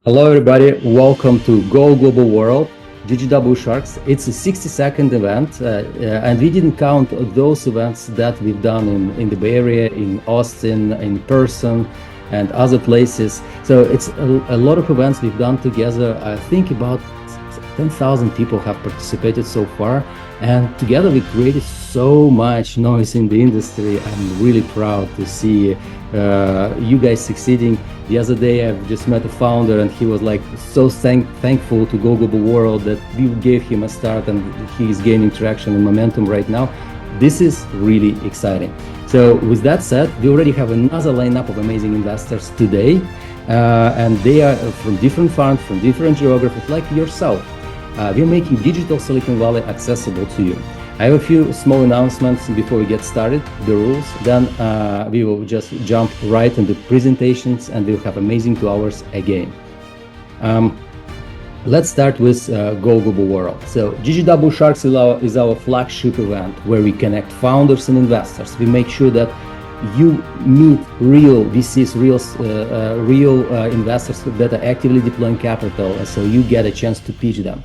Hello, everybody. Welcome to Go Global World, GGW Sharks. It's a 60-second event, and we didn't count those events that we've done in the Bay Area, in Austin, in person, and other places. So it's a lot of events we've done together. I think about 10,000 people have participated so far, and together we created so much noise in the industry. I'm really proud to see you guys succeeding. The other day I've just met a founder and he was like so thankful to Go Global World that we gave him a start, and he's gaining traction and momentum right now. This is really exciting. So with that said, we already have another lineup of amazing investors today, and they are from different funds, from different geographies, like yourself. We're making digital Silicon Valley accessible to you. I have a few small announcements before we get started, the rules. Then we will just jump right into presentations, and we'll have amazing 2 hours again. Let's start with Go Global World. So GGW Sharks is our flagship event where we connect founders and investors. We make sure that you meet real VCs, real investors that are actively deploying capital, and so you get a chance to pitch them.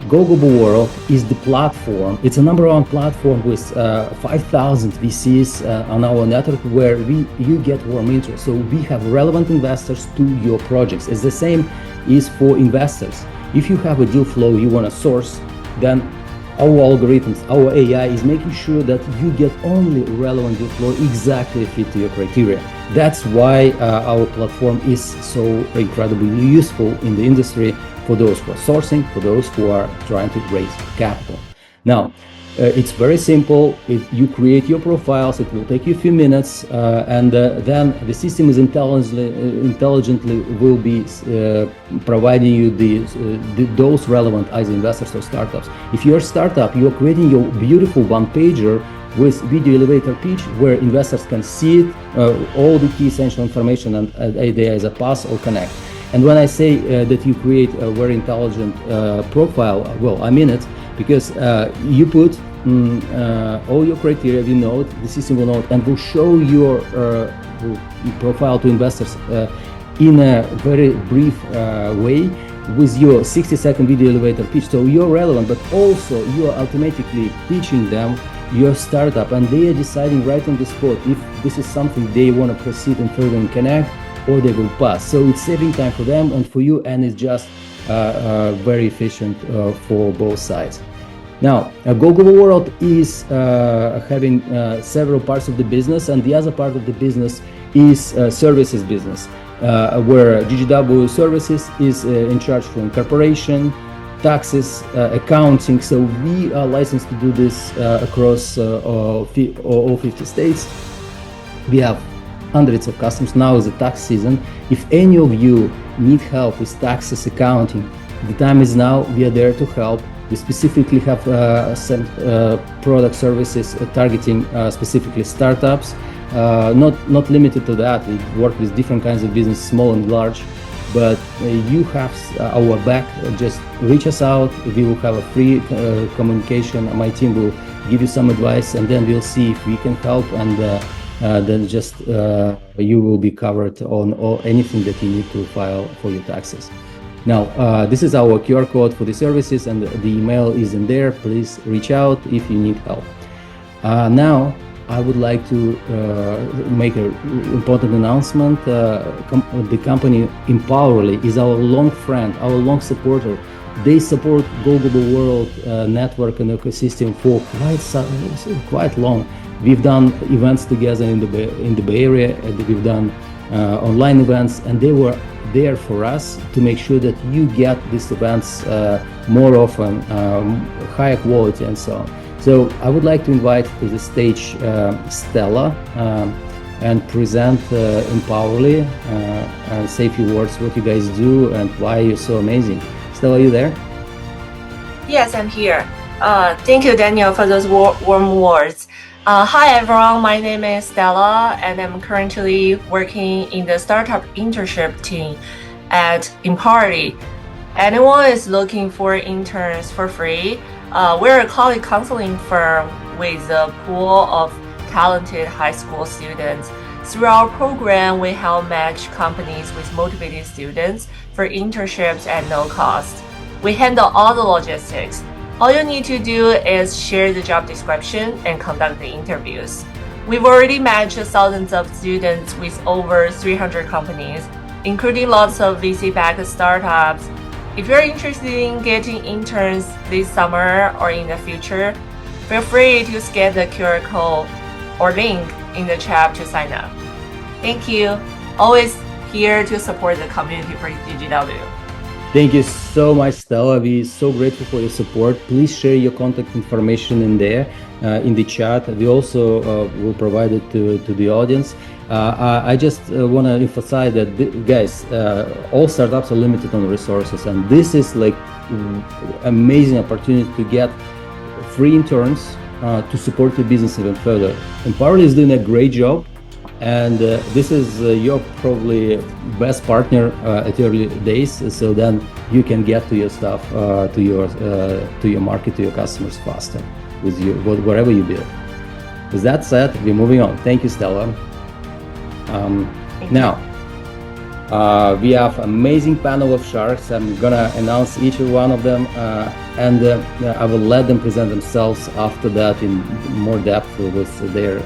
Go Global World is the platform. It's a number one platform with 5,000 VCs on our network where you get warm interest. So we have relevant investors to your projects. It's the same is for investors. If you have a deal flow you want to source, then our algorithms, our AI is making sure that you get only relevant deal flow exactly fit to your criteria. That's why our platform is so incredibly useful in the industry for those who are sourcing, for those who are trying to raise capital. Now, it's very simple. If you create your profiles, it will take you a few minutes, and then the system is intelligently will be providing you those relevant either investors or startups. If you're a startup, you're creating your beautiful one-pager with video elevator pitch where investors can see it, all the key essential information, and there is a pass or connect. And when I say that you create a very intelligent profile, well, I mean it, because you put all your criteria, we know it, the system will know it, and will show your profile to investors in a very brief way with your 60-second video elevator pitch. So you're relevant, but also you're automatically pitching them your startup, and they are deciding right on the spot if this is something they want to proceed and further and connect, or they will pass. So it's saving time for them and for you, and it's just very efficient for both sides. Now, Go Global World is having several parts of the business, and the other part of the business is services business, where GGW Services is in charge for incorporation, taxes, accounting. So we are licensed to do this across all 50 states. We have hundreds of customers. Now is the tax season. If any of you need help with taxes, accounting, the time is now. We are there to help. We specifically have some product services targeting specifically startups. Not limited to that. We work with different kinds of business, small and large. But you have our back. Just reach us out. We will have a free communication. My team will give you some advice, and then we'll see if we can help, and then just you will be covered on anything that you need to file for your taxes. Now, this is our QR code for the services, and the email is in there. Please reach out if you need help. Now, I would like to make an important announcement. The company Empowerly is our long friend, our long supporter. They support Go Global World network and ecosystem for quite long. We've done events together in the Bay Area, and we've done online events, and they were there for us to make sure that you get these events more often, higher quality, and so on. So I would like to invite to the stage Stella and present Empowerly and say a few words what you guys do and why you're so amazing. Stella, are you there? Yes, I'm here. Thank you, Daniel, for those warm words. Hi, everyone. My name is Stella, and I'm currently working in the startup internship team at Empowerly. Anyone is looking for interns for free? We're a cloud counseling firm with a pool of talented high school students. Through our program, we help match companies with motivated students for internships at no cost. We handle all the logistics. All you need to do is share the job description and conduct the interviews. We've already matched thousands of students with over 300 companies, including lots of VC-backed startups. If you're interested in getting interns this summer or in the future, feel free to scan the QR code or link in the chat to sign up. Thank you. Always here to support the community for GGW. Thank you so much, Stella. We're so grateful for your support. Please share your contact information in there, in the chat. We also will provide it to the audience. I just want to emphasize that, guys, all startups are limited on resources, and this is like amazing opportunity to get free interns to support the business even further. Empowerly is doing a great job. And this is your probably best partner at early days, so then you can get to your stuff, to your market, to your customers faster with you, wherever you build. With that said, we're moving on. Thank you, Stella. Now, we have amazing panel of sharks. I'm gonna announce each one of them, and I will let them present themselves after that in more depth with their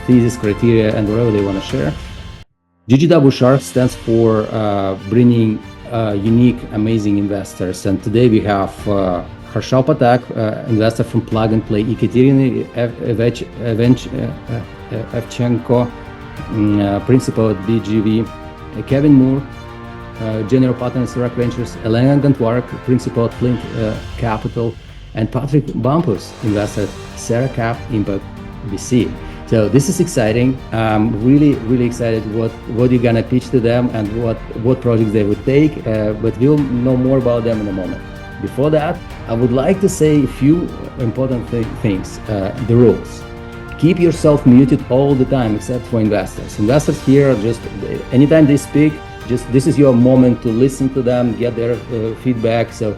thesis, criteria, and whatever they want to share. GGW Sharks stands for bringing unique, amazing investors. And today we have Harshal Pathak, investor from Plug and Play, Ekaterina Evchenko, principal at BGV, Kevin Moore, general partner at Serac Ventures, Elena Gantvarg, principal at Flint Capital, and Pathak Bumpus, investor at CerraCap Impact VC. So this is exciting. I'm really excited what you're gonna pitch to them and what projects they would take, but we'll know more about them in a moment. Before that, I would like to say a few important things. The rules. Keep yourself muted all the time except for investors. Investors here, just anytime they speak, just this is your moment to listen to them, get their feedback. So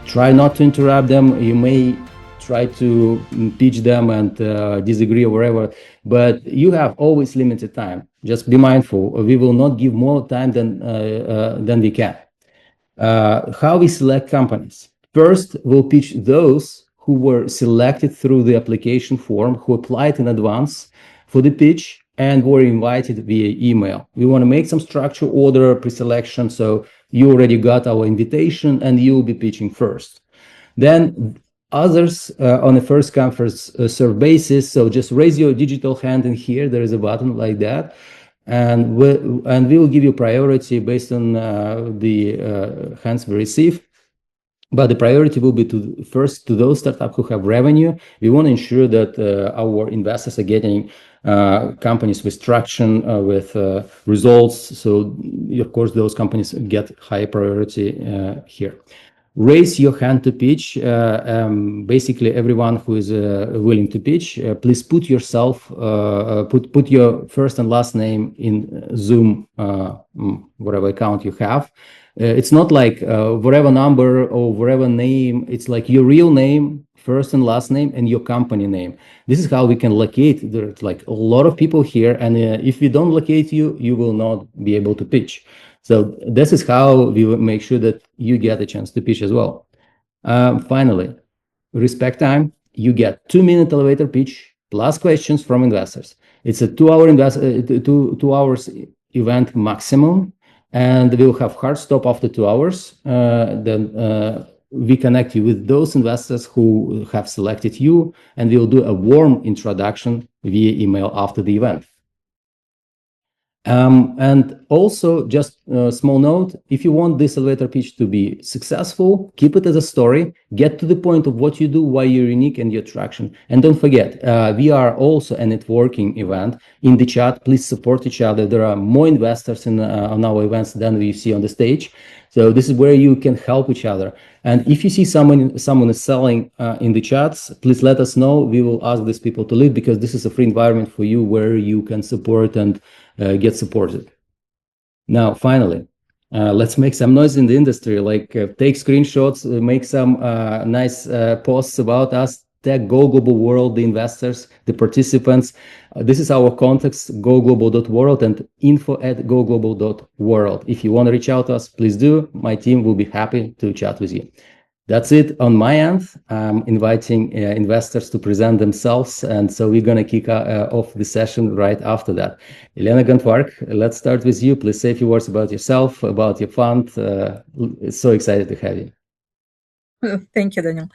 try not to interrupt them. You may try to pitch them and disagree or whatever, but you have always limited time. Just be mindful. We will not give more time than we can. How we select companies. First, we'll pitch those who were selected through the application form, who applied in advance for the pitch and were invited via email. We want to make some structure order pre-selection, so you already got our invitation and you'll be pitching first. Then others on a first come first serve basis. So just raise your digital hand in here. There is a button like that, and we will give you priority based on the hands we receive. But the priority will be first to those startups who have revenue. We want to ensure that our investors are getting companies with traction, with results. So of course those companies get high priority here. Raise your hand to pitch. Basically, everyone who is willing to pitch, please put yourself, put your first and last name in Zoom, whatever account you have. It's not like whatever number or whatever name. It's like your real name, first and last name, and your company name. This is how we can locate. There's like a lot of people here, and if we don't locate you, you will not be able to pitch. So this is how we will make sure that you get a chance to pitch as well. Finally, respect time. You get 2-minute elevator pitch plus questions from investors. It's a 2 hours event maximum, and we'll have hard stop after 2 hours. Then we connect you with those investors who have selected you, and we'll do a warm introduction via email after the event. And also, just a small note, if you want this elevator pitch to be successful, keep it as a story, get to the point of what you do, why you're unique and your traction. And don't forget, we are also a networking event. In the chat, please support each other. There are more investors on our events than we see on the stage. So this is where you can help each other. And if you see someone is selling in the chats, please let us know. We will ask these people to leave, because this is a free environment for you where you can support and get supported. Now, finally, let's make some noise in the industry, like take screenshots, make some nice posts about us, tag Go Global World, the investors, the participants. This is our contacts, goglobal.world and info@goglobal.world. If you want to reach out to us, please do. My team will be happy to chat with you. That's it on my end. I'm inviting investors to present themselves, and so we're going to kick off the session right after that. Elena Gantvarg, let's start with you. Please say a few words about yourself, about your fund. So excited to have you. Thank you, Daniel.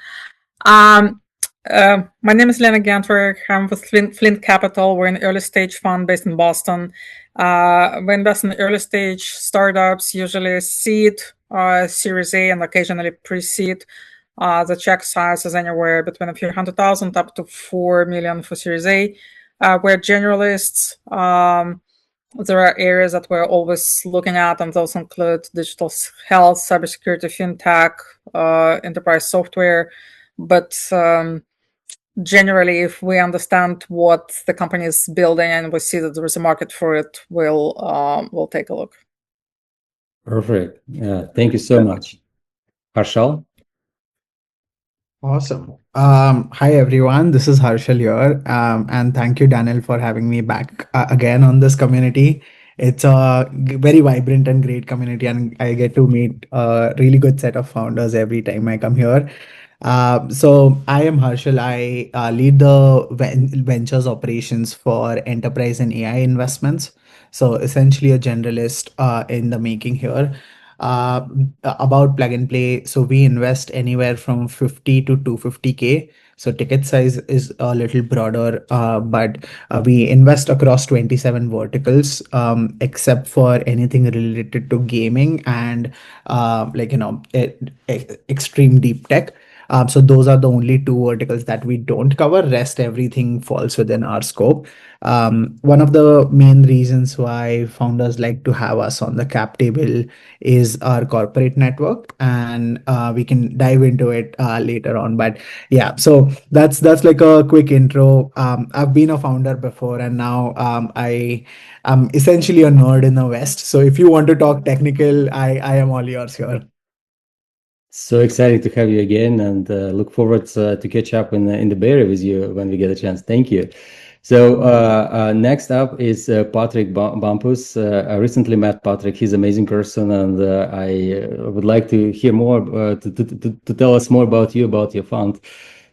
My name is Elena Gantvarg. I'm with Flint Capital. We're an early stage fund based in Boston. We invest in early stage startups, usually seed, Series A, and occasionally pre-seed. The check size is anywhere between a few $100,000 up to $4 million for Series A. We're generalists. There are areas that we're always looking at, and those include digital health, cybersecurity, fintech, enterprise software. But generally, if we understand what the company is building and we see that there is a market for it, we'll take a look. Perfect. Thank you so much. Harshal? Awesome. Hi, everyone. This is Harshal here. And thank you, Daniel, for having me back again on this community. It's a very vibrant and great community, and I get to meet a really good set of founders every time I come here. So I am Harshal. I lead the ventures operations for enterprise and AI investments. So essentially a generalist in the making here. About Plug and Play, so we invest anywhere from 50 to 250K. So ticket size is a little broader, but we invest across 27 verticals, except for anything related to gaming and extreme deep tech. So those are the only two verticals that we don't cover. Rest everything falls within our scope. One of the main reasons why founders like to have us on the cap table is our corporate network, and we can dive into it later on. But yeah, so that's like a quick intro. I've been a founder before, and now I'm essentially a nerd in the West. So if you want to talk technical, I am all yours here. So excited to have you again, and look forward to catch up in the Bay Area with you when we get a chance. Thank you. So next up is Patrick Bumpus. I recently met Patrick. He's an amazing person, and I would like to hear more, to tell us more about you, about your fund.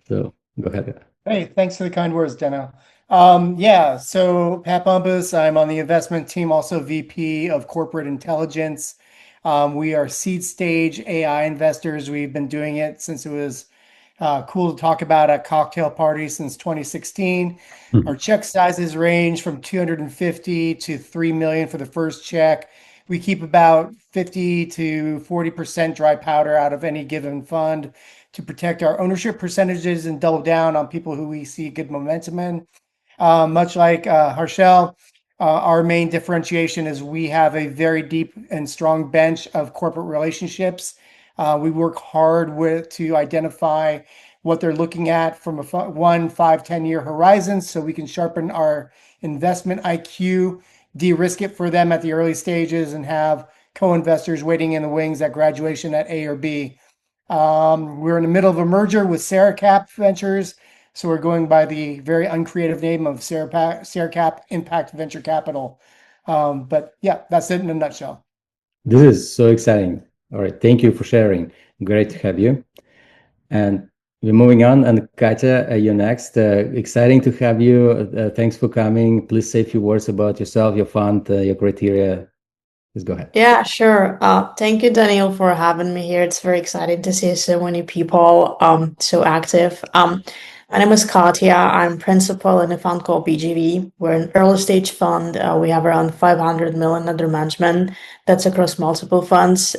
So go ahead. Hey, thanks for the kind words, Deno. So Pat Bumpus, I'm on the investment team, also VP of Corporate Intelligence. We are seed stage AI investors. We've been doing it since it was cool to talk about at cocktail parties since 2016. Our check sizes range from 250 to 3 million for the first check. We keep about 50 to 40% dry powder out of any given fund to protect our ownership percentages and double down on people who we see good momentum in. Much like Harshal, our main differentiation is we have a very deep and strong bench of corporate relationships. We work hard to identify what they're looking at from a 1, 5, 10-year horizon, so we can sharpen our investment IQ, de-risk it for them at the early stages, and have co-investors waiting in the wings at graduation at A or B. We're in the middle of a merger with CerraCap Ventures, so we're going by the very uncreative name of CerraCap Impact Venture Capital. But yeah, that's it in a nutshell. This is so exciting. All right, thank you for sharing. Great to have you. And we're moving on. And Katya, you're next. Exciting to have you. Thanks for coming. Please say a few words about yourself, your fund, your criteria. Please go ahead. Yeah, sure. Thank you, Daniel, for having me here. It's very exciting to see so many people so active. My name is Katya. I'm principal in a fund called BGV. We're an early stage fund. We have around 500 million under management. That's across multiple funds.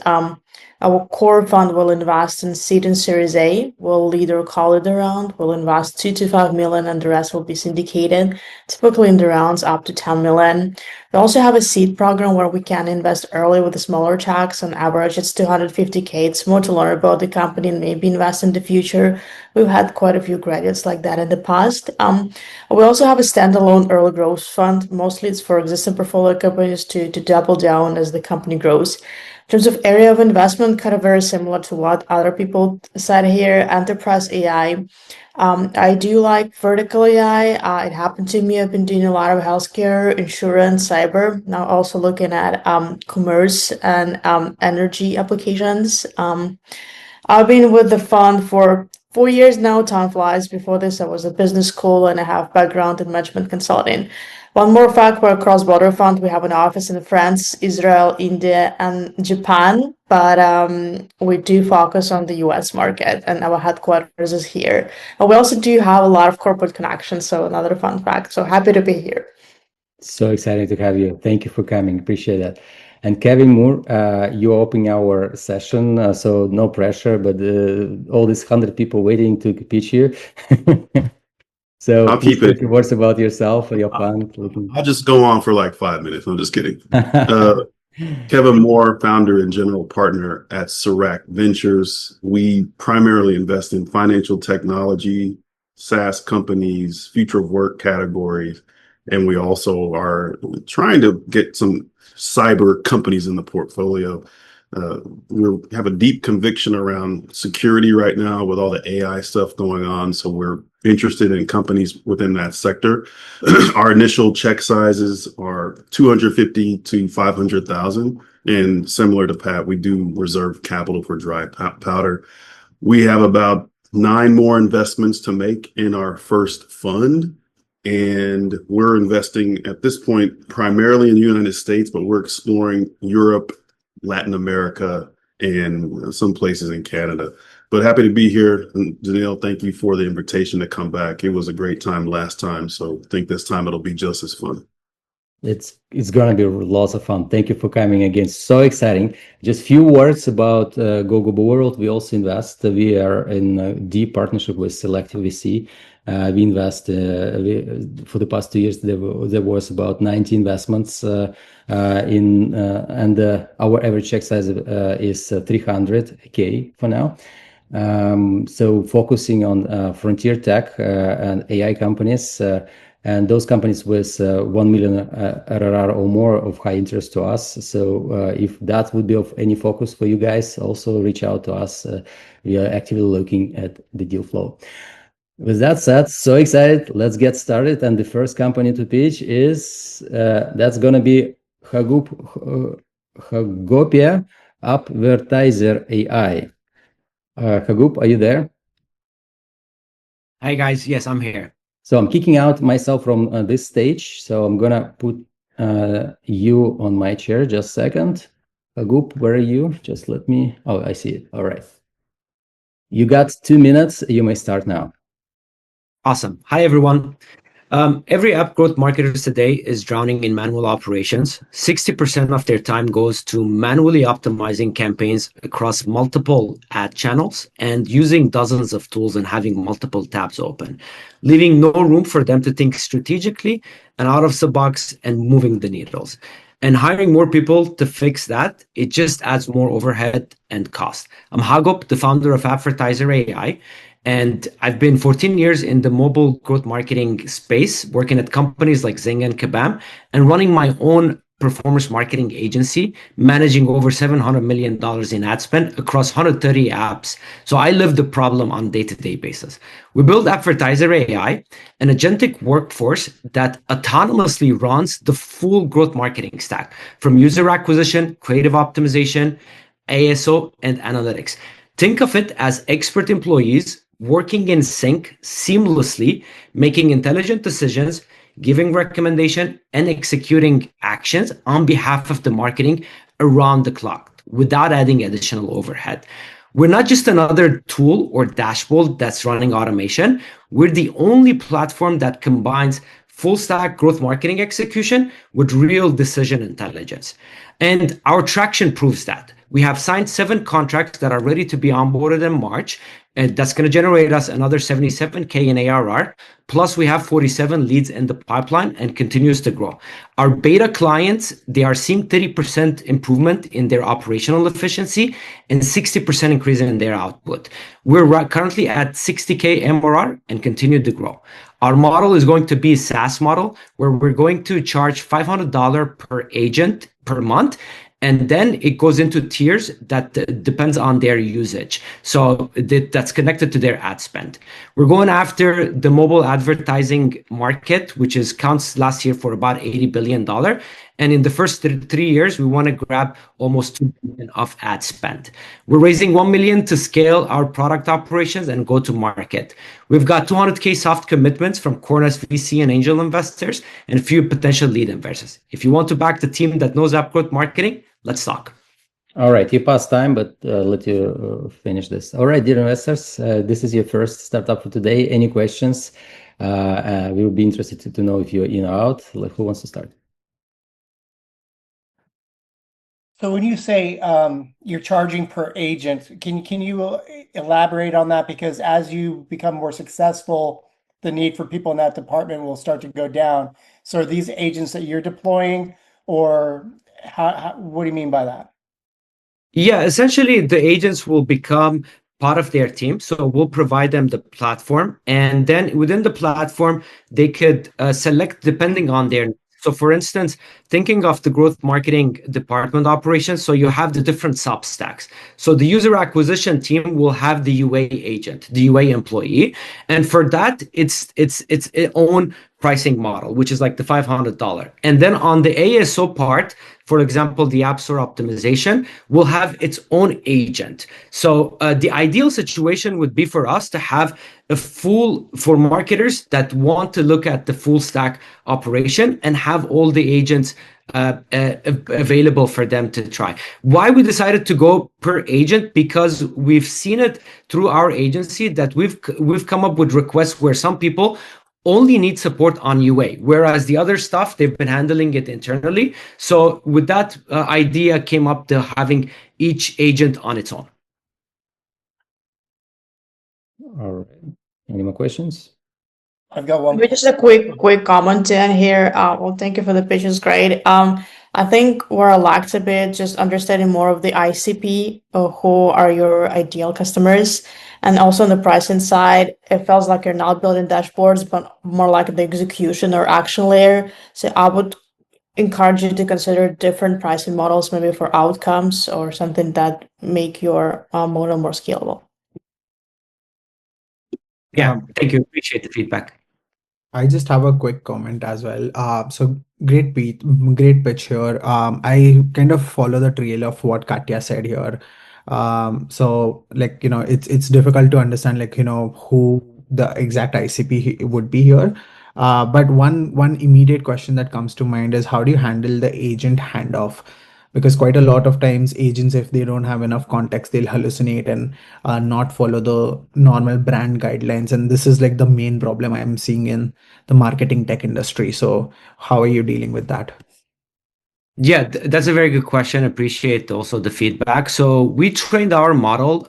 Our core fund will invest in seed and Series A. We'll lead or call it around. We'll invest 2 to 5 million, and the rest will be syndicated, typically in the rounds up to 10 million. We also have a seed program where we can invest early with the smaller checks. On average, it's 250K. It's more to learn about the company and maybe invest in the future. We've had quite a few graduates like that in the past. We also have a standalone early growth fund. Mostly it's for existing portfolio companies to double down as the company grows. terms of area of investment, kind of very similar to what other people said here, enterprise AI. I do like vertical AI. It happened to me. I've been doing a lot of healthcare, insurance, cyber. Now also looking at commerce and energy applications. I've been with the fund for 4 years now. Time flies. Before this, I was at business school and I have background in management consulting. One more fact, we're a cross-border fund. We have an office in France, Israel, India, and Japan, but we do focus on the US market and our headquarters is here. And we also do have a lot of corporate connections, so another fun fact. So happy to be here. So exciting to have you. Thank you for coming. Appreciate that. And Kevin Moore, you're opening our session, so no pressure, but all these 100 people waiting to pitch here. So I'll keep it. A few words about yourself or your fund. I'll just go on for like 5 minutes. I'm just kidding. Kevin Moore, founder and general partner at Serac Ventures. We primarily invest in financial technology, SaaS companies, future of work categories, and we also are trying to get some cyber companies in the portfolio. We have a deep conviction around security right now with all the AI stuff going on. So we're interested in companies within that sector. Our initial check sizes are 250 to 500,000. And similar to Pat, we do reserve capital for dry powder. We have about 9 more investments to make in our first fund. And we're investing at this point primarily in the United States, but we're exploring Europe, Latin America, and some places in Canada. But happy to be here. And Janelle, thank you for the invitation to come back. It was a great time last time, so I think this time it'll be just as fun. It's gonna be lots of fun. Thank you for coming again. So exciting. Just few words about Go Global World. We also invest. We are in a deep partnership with Selective VC. We invest for the past 2 years. There was about 90 investments and our average check size is 300K for now. So focusing on frontier tech and AI companies. And those companies with 1 million RRR or more of high interest to us. So if that would be of any focus for you guys, also reach out to us. We are actively looking at the deal flow. With that said, so excited. Let's get started. And the first company to pitch is, that's going to be Hagopia Advertiser AI. Hagop, are you there? Hi guys, yes, I'm here. So I'm kicking out myself from this stage. So I'm gonna put you on my chair. Just a second. Hagop, where are you? Just let me. Oh, I see it. All right. You got 2 minutes. You may start now. Awesome. Hi everyone. Every app growth marketer today is drowning in manual operations. 60% of their time goes to manually optimizing campaigns across multiple ad channels and using dozens of tools and having multiple tabs open, leaving no room for them to think strategically and out of the box and moving the needles. And hiring more people to fix that, it just adds more overhead and cost. I'm Hagop, the founder of Advertiser AI. And I've been 14 years in the mobile growth marketing space, working at companies like Zing and Kabam, and running my own performance marketing agency, managing over $700 million in ad spend across 130 apps. So I live the problem on a day-to-day basis. We build Advertiser AI, an agentic workforce that autonomously runs the full growth marketing stack, from user acquisition, creative optimization, ASO, and analytics. Think of it as expert employees working in sync seamlessly, making intelligent decisions, giving recommendation, and executing actions on behalf of the marketing around the clock without adding additional overhead. We're not just another tool or dashboard that's running automation. We're the only platform that combines full stack growth marketing execution with real decision intelligence. And our traction proves that. We have signed 7 contracts that are ready to be onboarded in March, and that's going to generate us another 77K in ARR. Plus, we have 47 leads in the pipeline and continues to grow. Our beta clients, they are seeing 30% improvement in their operational efficiency and 60% increase in their output. We're currently at 60K MRR and continue to grow. Our model is going to be a SaaS model where we're going to charge $500 per agent per month. And then it goes into tiers that depends on their usage. So that's connected to their ad spend. We're going after the mobile advertising market, which counts last year for about $80 billion. And in the first 3 years, we want to grab almost $2 billion of ad spend. We're raising $1 million to scale our product operations and go to market. We've got 200K soft commitments from Corners VC and angel investors and a few potential lead investors. If you want to back the team that knows app growth marketing, let's talk. All right, you passed time, but let you finish this. All right, dear investors, this is your first startup for today. Any questions? We will be interested to know if you're in or out. Who wants to start? So when you say you're charging per agent, can you elaborate on that? Because as you become more successful, the need for people in that department will start to go down. So are these agents that you're deploying, or what do you mean by that? Yeah, essentially the agents will become part of their team. So we'll provide them the platform, and then within the platform, they could select depending on their. So for instance, thinking of the growth marketing department operations, so you have the different substacks. So the user acquisition team will have the UA agent, the UA employee. And for that, it's its own pricing model, which is like the $500. And then on the ASO part, for example, the App Store optimization will have its own agent. So the ideal situation would be for us to have for marketers that want to look at the full stack operation and have all the agents available for them to try. Why we decided to go per agent? Because we've seen it through our agency that we've come up with requests where some people only need support on UA, whereas the other stuff, they've been handling it internally. So with that idea came up to having each agent on its own. All right. Any more questions? I've got one. Maybe just a quick comment in here. Well, thank you for the pitch. It's great. I think where I lacked a bit, just understanding more of the ICP, who are your ideal customers, and also on the pricing side, it feels like you're not building dashboards, but more like the execution or action layer. So I would encourage you to consider different pricing models, maybe for outcomes or something that make your model more scalable. Yeah, thank you. Appreciate the feedback. I just have a quick comment as well. So great pitch here. I kind of follow the trail of what Katya said here. So like, it's difficult to understand, like, who the exact ICP would be here. But one immediate question that comes to mind is, how do you handle the agent handoff? Because quite a lot of times agents, if they don't have enough context, they'll hallucinate and not follow the normal brand guidelines. And this is like the main problem I'm seeing in the marketing tech industry. So how are you dealing with that? Yeah, that's a very good question. Appreciate also the feedback. So we trained our model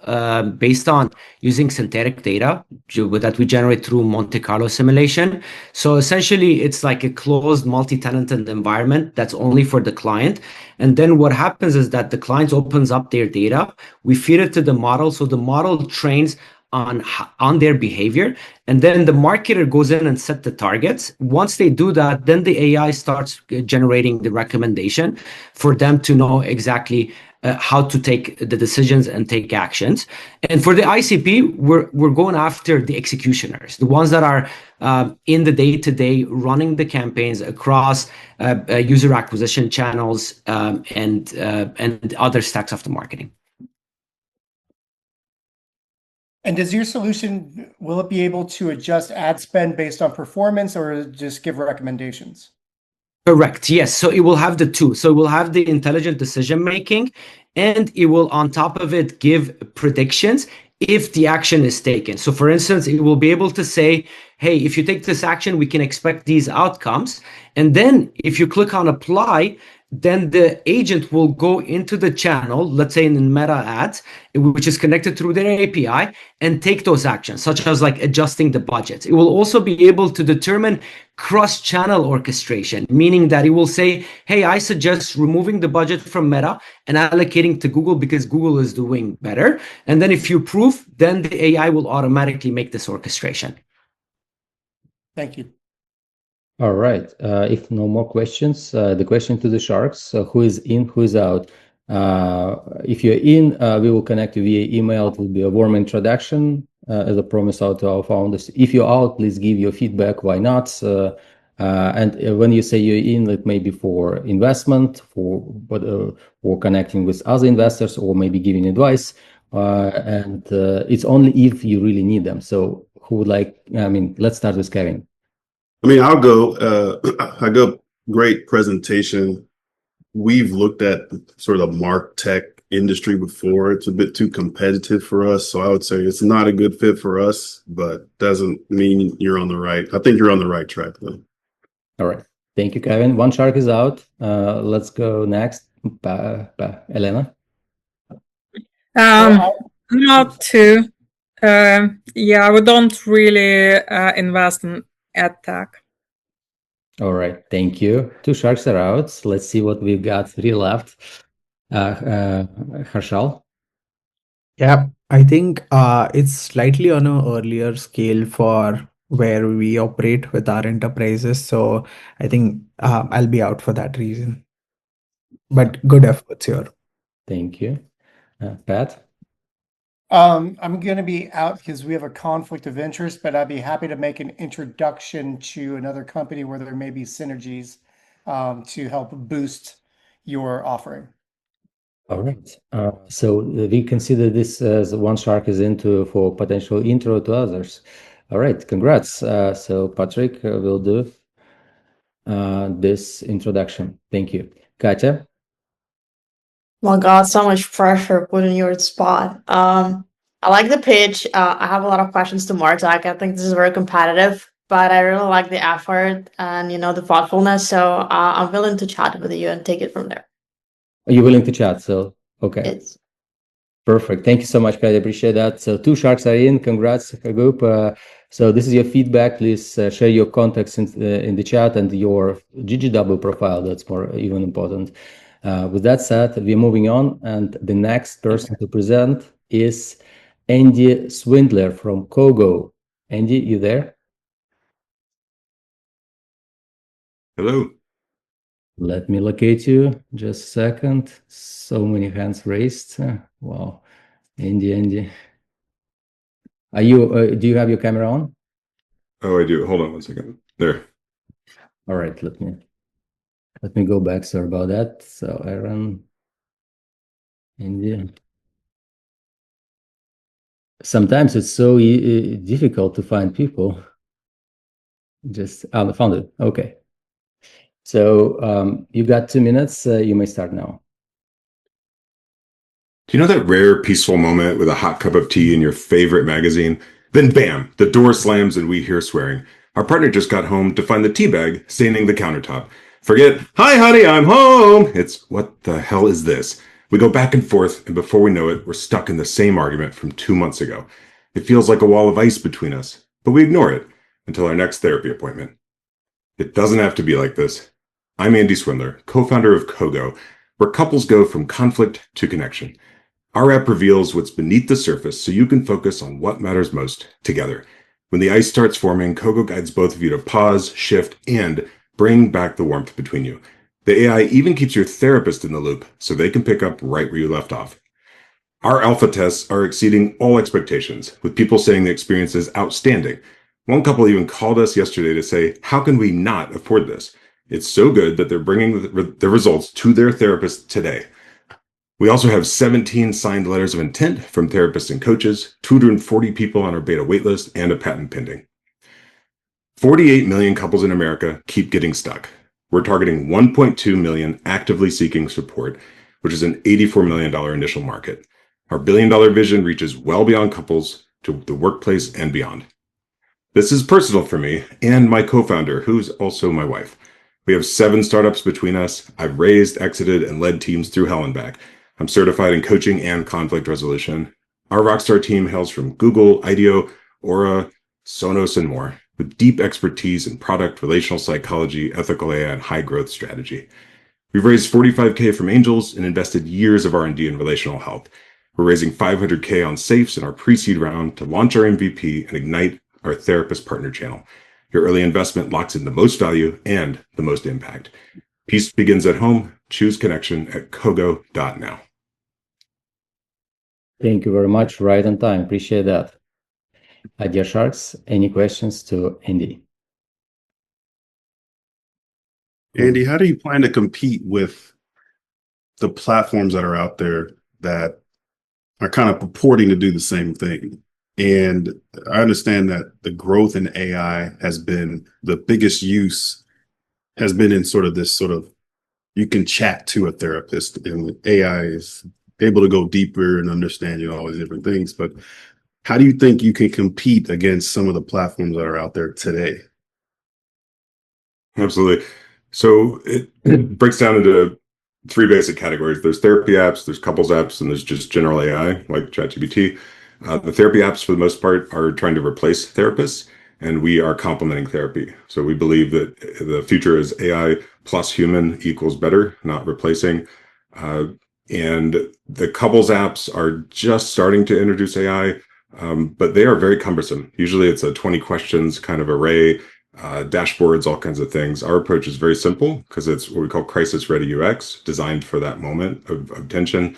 based on using synthetic data that we generate through Monte Carlo simulation. So essentially, it's like a closed multi-tenanted environment that's only for the client. And then what happens is that the client opens up their data. We feed it to the model. So the model trains on their behavior, and then the marketer goes in and set the targets. Once they do that, then the AI starts generating the recommendation for them to know exactly how to take the decisions and take actions. And for the ICP, we're going after the executioners, the ones that are in the day-to-day running the campaigns across user acquisition channels and other stacks of the marketing. And does your solution, will it be able to adjust ad spend based on performance, or just give recommendations? Correct. Yes. So it will have the two. So it will have the intelligent decision making, and it will, on top of it, give predictions if the action is taken. So for instance, it will be able to say, hey, if you take this action, we can expect these outcomes. And then if you click on apply, then the agent will go into the channel, let's say in Meta Ads, which is connected through their API, and take those actions, such as like adjusting the budgets. It will also be able to determine cross-channel orchestration, meaning that it will say, hey, I suggest removing the budget from Meta and allocating to Google because Google is doing better. And then if you approve, then the AI will automatically make this orchestration. Thank you. All right. If no more questions, the question to the Sharks, who is in, who is out? If you're in, we will connect you via email. It will be a warm introduction as a promise out to our founders. If you're out, please give your feedback. Why not? And when you say you're in, it may be for investment, for connecting with other investors, or maybe giving advice. And it's only if you really need them. So who would like? I mean, let's start with Kevin. I mean, I'll go. I go. Great presentation. We've looked at sort of the Mark Tech industry before. It's a bit too competitive for us. So I would say it's not a good fit for us, but doesn't mean you're on the right. I think you're on the right track though. All right. Thank you, Kevin. One shark is out. Let's go next. Elena. Not too. Yeah, we don't really invest in EdTech. All right. Thank you. Two sharks are out. Let's see what we've got three left. Harshal. Yeah, I think it's slightly on an earlier scale for where we operate with our enterprises. So I think I'll be out for that reason. But good efforts here. Thank you. Pat? I'm going to be out because we have a conflict of interest, but I'd be happy to make an introduction to another company where there may be synergies to help boost your offering. All right. So we consider this as one shark is into for potential intro to others. All right. Congrats. So Patrick will do this introduction. Thank you. Katya? Well, God, so much pressure putting you on the spot. I like the pitch. I have a lot of questions to Martak. I think this is very competitive, but I really like the effort and the thoughtfulness. So I'm willing to chat with you and take it from there. Are you willing to chat? So okay. It's Perfect. Thank you so much, Pat. I appreciate that. So two sharks are in. Congrats, group. So this is your feedback. Please share your contacts in the chat and your GGW profile. That's more even important. With that said, we're moving on. And the next person to present is Andy Swindler from Kogo. Andy, you there? Hello. Let me locate you. Just a second. So many hands raised. Wow. Andy. Are you, do you have your camera on? Oh, I do. Hold on one second. There. All right, let me go back. Sorry about that. So Aaron, Andy. Sometimes it's so difficult to find people. Just I found it. Okay. So you got 2 minutes. You may start now. Do you know that rare peaceful moment with a hot cup of tea in your favorite magazine? Then bam, the door slams and we hear swearing. Our partner just got home to find the tea bag staining the countertop. Forget, hi honey, I'm home. It's, what the hell is this? We go back and forth, and before we know it, we're stuck in the same argument from 2 months ago. It feels like a wall of ice between us, but we ignore it until our next therapy appointment. It doesn't have to be like this. I'm Andy Swindler, co-founder of Kogo, where couples go from conflict to connection. Our app reveals what's beneath the surface so you can focus on what matters most together. When the ice starts forming, Kogo guides both of you to pause, shift, and bring back the warmth between you. The AI even keeps your therapist in the loop so they can pick up right where you left off. Our alpha tests are exceeding all expectations, with people saying the experience is outstanding. One couple even called us yesterday to say, how can we not afford this? It's so good that they're bringing the results to their therapist today. We also have 17 signed letters of intent from therapists and coaches, 240 people on our beta waitlist, and a patent pending. 48 million couples in America keep getting stuck. We're targeting 1.2 million actively seeking support, which is an $84 million initial market. Our billion-dollar vision reaches well beyond couples to the workplace and beyond. This is personal for me and my co-founder, who's also my wife. We have 7 startups between us. I've raised, exited, and led teams through hell and back. I'm certified in coaching and conflict resolution. Our rockstar team hails from Google, IDEO, Aura, Sonos, and more, with deep expertise in product, relational psychology, ethical AI, and high growth strategy. We've raised $45K from angels and invested years of R&D in relational health. We're raising $500K on safes in our pre-seed round to launch our MVP and ignite our therapist partner channel. Your early investment locks in the most value and the most impact. Peace begins at home. Choose connection at kogo.now. Thank you very much. Right on time. Appreciate that. Dear Sharks, any questions to Andy? Andy, how do you plan to compete with the platforms that are out there that are kind of purporting to do the same thing? And I understand that the growth in AI has been the biggest use has been in sort of this sort of you can chat to a therapist and AI is able to go deeper and understand all these different things. But how do you think you can compete against some of the platforms that are out there today? Absolutely. So it breaks down into three basic categories. There's therapy apps, there's couples apps, and there's just general AI like ChatGPT. The therapy apps, for the most part, are trying to replace therapists, and we are complementing therapy. So we believe that the future is AI plus human equals better, not replacing. And the couples apps are just starting to introduce AI, but they are very cumbersome. Usually it's a 20 questions kind of array, dashboards, all kinds of things. Our approach is very simple because it's what we call crisis ready UX, designed for that moment of tension.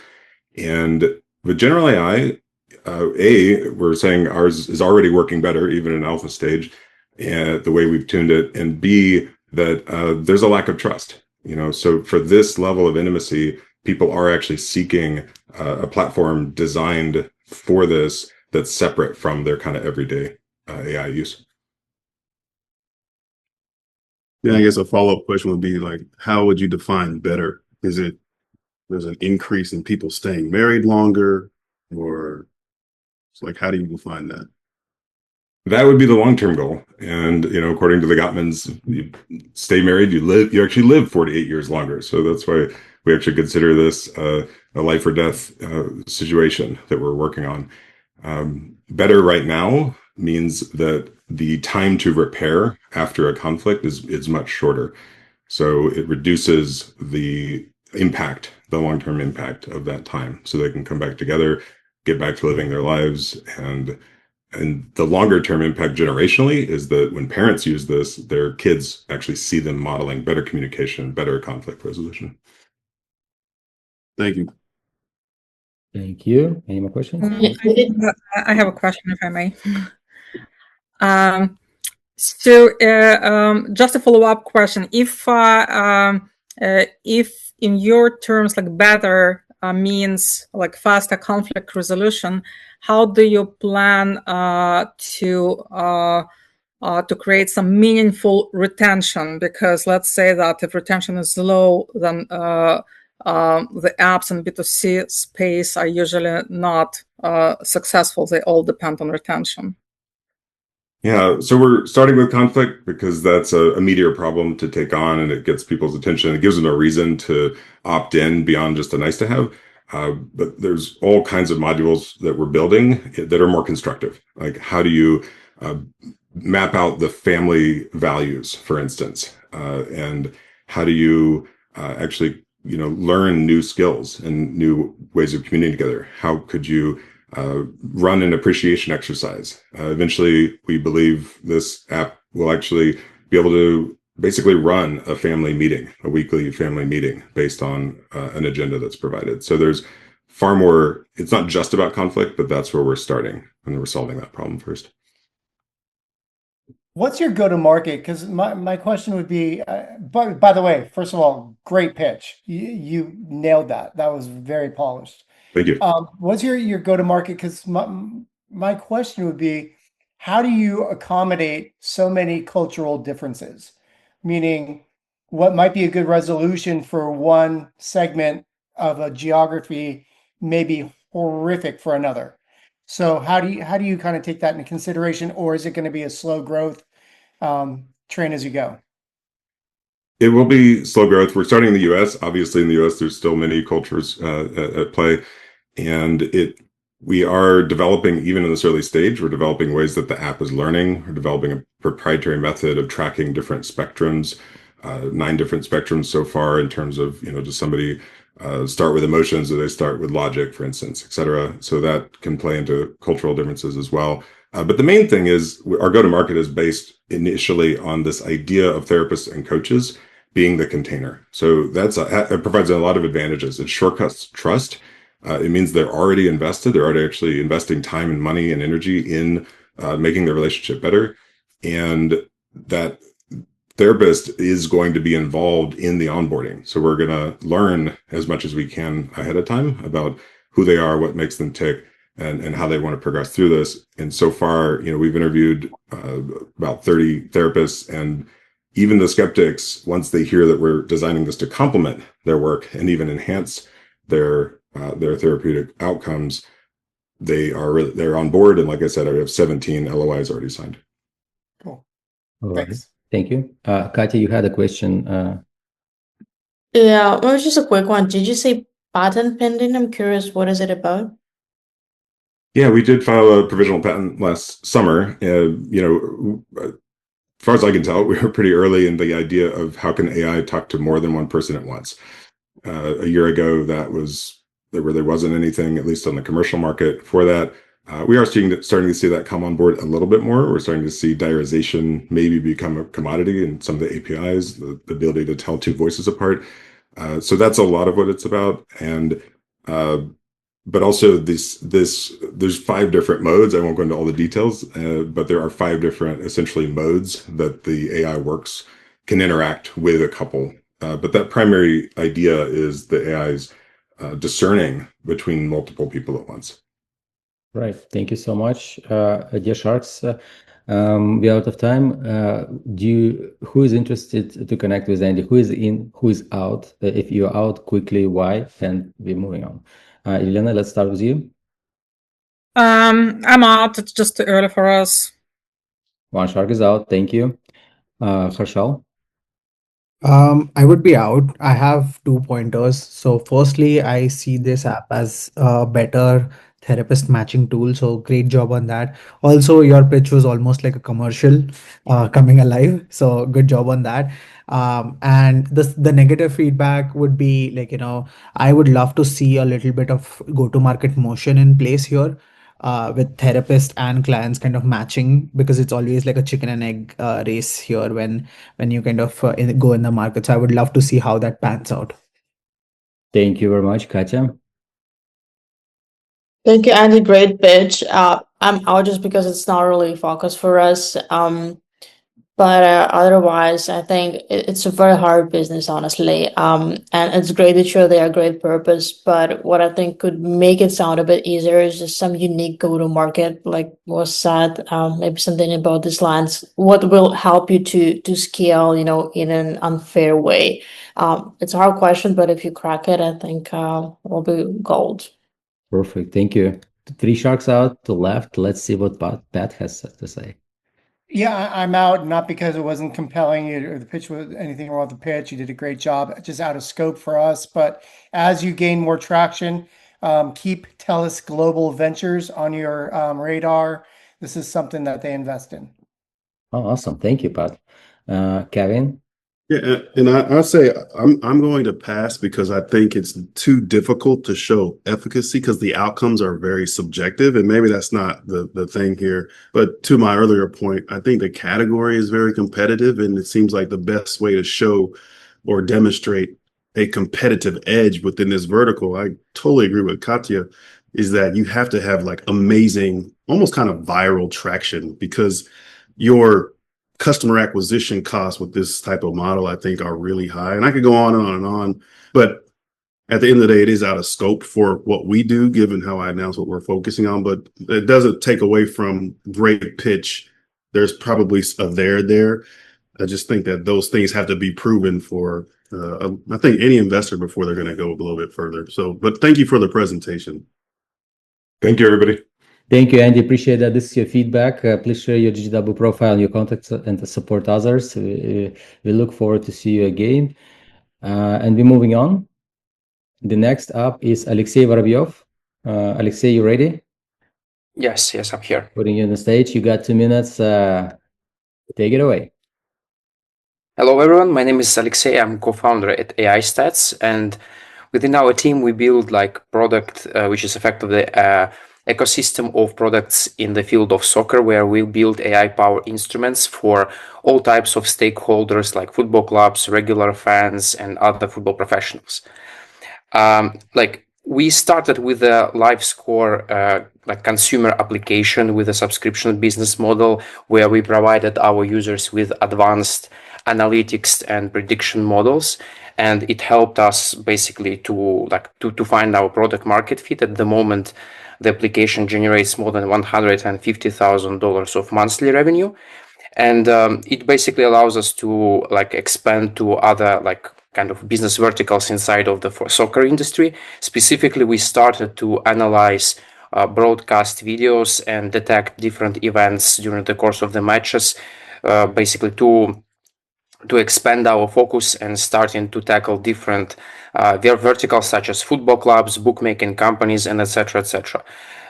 And with general AI, we're saying ours is already working better, even in alpha stage, and the way we've tuned it. And B, that there's a lack of trust. So for this level of intimacy, people are actually seeking a platform designed for this that's separate from their kind of everyday AI use. Yeah, I guess a follow-up question would be like, how would you define better? Is it there's an increase in people staying married longer, or it's like, how do you define that? That would be the long-term goal. And, according to the Gottmans, you stay married, you actually live 48 years longer. So that's why we actually consider this a life or death situation that we're working on. Better right now means that the time to repair after a conflict is much shorter. So it reduces the long-term impact of that time, so they can come back together, get back to living their lives. And the longer term impact generationally is that when parents use this, their kids actually see them modeling better communication, better conflict resolution. Thank you. Thank you. Any more questions? I have a question, if I may. Just a follow-up question. If in your terms, like better means like faster conflict resolution, how do you plan to create some meaningful retention? Because let's say that if retention is low, then the apps in B2C space are usually not successful. They all depend on retention. Yeah, so we're starting with conflict because that's a meatier problem to take on, and it gets people's attention. It gives them a reason to opt in beyond just a nice to have. But there's all kinds of modules that we're building that are more constructive. Like, how do you map out the family values, for instance, and how do you actually learn new skills and new ways of communicating together? How could you run an appreciation exercise? Eventually, we believe this app will actually be able to basically run a family meeting, a weekly family meeting based on an agenda that's provided. So there's far more. It's not just about conflict, but that's where we're starting, and we're solving that problem first. What's your go-to-market? Because my question would be, by the way, first of all, great pitch. You nailed that. That was very polished. Thank you. What's your go-to-market? Because my question would be, how do you accommodate so many cultural differences? Meaning, what might be a good resolution for one segment of a geography may be horrific for another. So how do you kind of take that into consideration, or is it going to be a slow growth train as you go? It will be slow growth. We're starting in the U.S. Obviously, in the U.S., there's still many cultures at play, and we are developing, even in this early stage, we're developing ways that the app is learning. We're developing a proprietary method of tracking different spectrums, 9 different spectrums so far in terms of, does somebody start with emotions or they start with logic, for instance, et cetera. So that can play into cultural differences as well. But the main thing is our go-to-market is based initially on this idea of therapists and coaches being the container. So it provides a lot of advantages. It shortcuts trust. It means they're already invested. They're already actually investing time and money and energy in making the relationship better. And that therapist is going to be involved in the onboarding. So we're going to learn as much as we can ahead of time about who they are, what makes them tick, and how they want to progress through this. And so far, we've interviewed about 30 therapists, and even the skeptics, once they hear that we're designing this to complement their work and even enhance their therapeutic outcomes, they're on board. And like I said, I have 17 LOIs already signed. Cool. All right. Thanks. Thank you. Katya, you had a question. Yeah, it was just a quick one. Did you say patent pending? I'm curious, what is it about? Yeah, we did file a provisional patent last summer. As far as I can tell, we were pretty early in the idea of how can AI talk to more than one person at once. A year ago, there wasn't anything, at least on the commercial market, for that. We are starting to see that come on board a little bit more. We're starting to see diarization maybe become a commodity in some of the APIs, the ability to tell two voices apart. So that's a lot of what it's about. And but also there's 5 different modes. I won't go into all the details, but there are 5 different essentially modes that the AI can interact with a couple. But that primary idea is the AI's discerning between multiple people at once. Right. Thank you so much, dear Sharks. We're out of time. Who is interested to connect with Andy? Who is in? Who is out? If you're out, quickly, why? And we're moving on. Elena, let's start with you. I'm out. It's just too early for us. One Shark is out. Thank you. Harshal. I would be out. I have 2 pointers. So firstly, I see this app as a better therapist matching tool. So great job on that. Also, your pitch was almost like a commercial coming alive. So good job on that. And the negative feedback would be like, I would love to see a little bit of go-to-market motion in place here. With therapist and clients kind of matching, because it's always like a chicken and egg race here when you kind of go in the market. So I would love to see how that pans out. Thank you very much, Katya. Thank you, Andy. Great pitch. I'm out just because it's not really focused for us. But otherwise, I think it's a very hard business, honestly. And it's great that you're there, great purpose. But what I think could make it sound a bit easier is just some unique go-to-market, like was said, maybe something about these lines. What will help you to scale, in an unfair way? It's a hard question, but if you crack it, I think will be gold. Perfect. Thank you. 3 Sharks out to left. Let's see what Pat has to say. Yeah, I'm out, not because it wasn't compelling or the pitch was anything wrong with the pitch. You did a great job, just out of scope for us. But as you gain more traction, keep TELUS Global Ventures on your radar. This is something that they invest in. Oh, awesome. Thank you, Pat. Kevin? Yeah, and I'll say I'm going to pass because I think it's too difficult to show efficacy because the outcomes are very subjective, and maybe that's not the thing here. But to my earlier point, I think the category is very competitive, and it seems like the best way to show or demonstrate a competitive edge within this vertical, I totally agree with Katya, is that you have to have like amazing, almost kind of viral traction, because your customer acquisition costs with this type of model, I think, are really high. And I could go on and on and on, but at the end of the day, it is out of scope for what we do, given how I announced what we're focusing on. But it doesn't take away from great pitch. There's probably a there. I just think that those things have to be proven for, I think, any investor before they're going to go a little bit further. So, but thank you for the presentation. Thank you, everybody. Thank you, Andy. Appreciate that. This is your feedback. Please share your GGW profile and your contacts and support others. We look forward to see you again. And we're moving on. The next up is Alexey Vorobyov. Alexey, you ready? Yes, I'm here. Putting you on the stage. You got 2 minutes. Take it away. Hello, everyone. My name is Alexey. I'm co-founder at AI Stats, and within our team, we build like product which is effectively a ecosystem of products in the field of soccer, where we build AI-powered instruments for all types of stakeholders like football clubs, regular fans, and other football professionals. We started with a live score consumer application with a subscription business model where we provided our users with advanced analytics and prediction models, and it helped us basically to find our product market fit. At the moment, the application generates more than $150,000 of monthly revenue, and it basically allows us to expand to other kind of business verticals inside of the soccer industry. Specifically, we started to analyze broadcast videos and detect different events during the course of the matches, basically to expand our focus and starting to tackle different verticals such as football clubs, bookmaking companies, and etc. etc.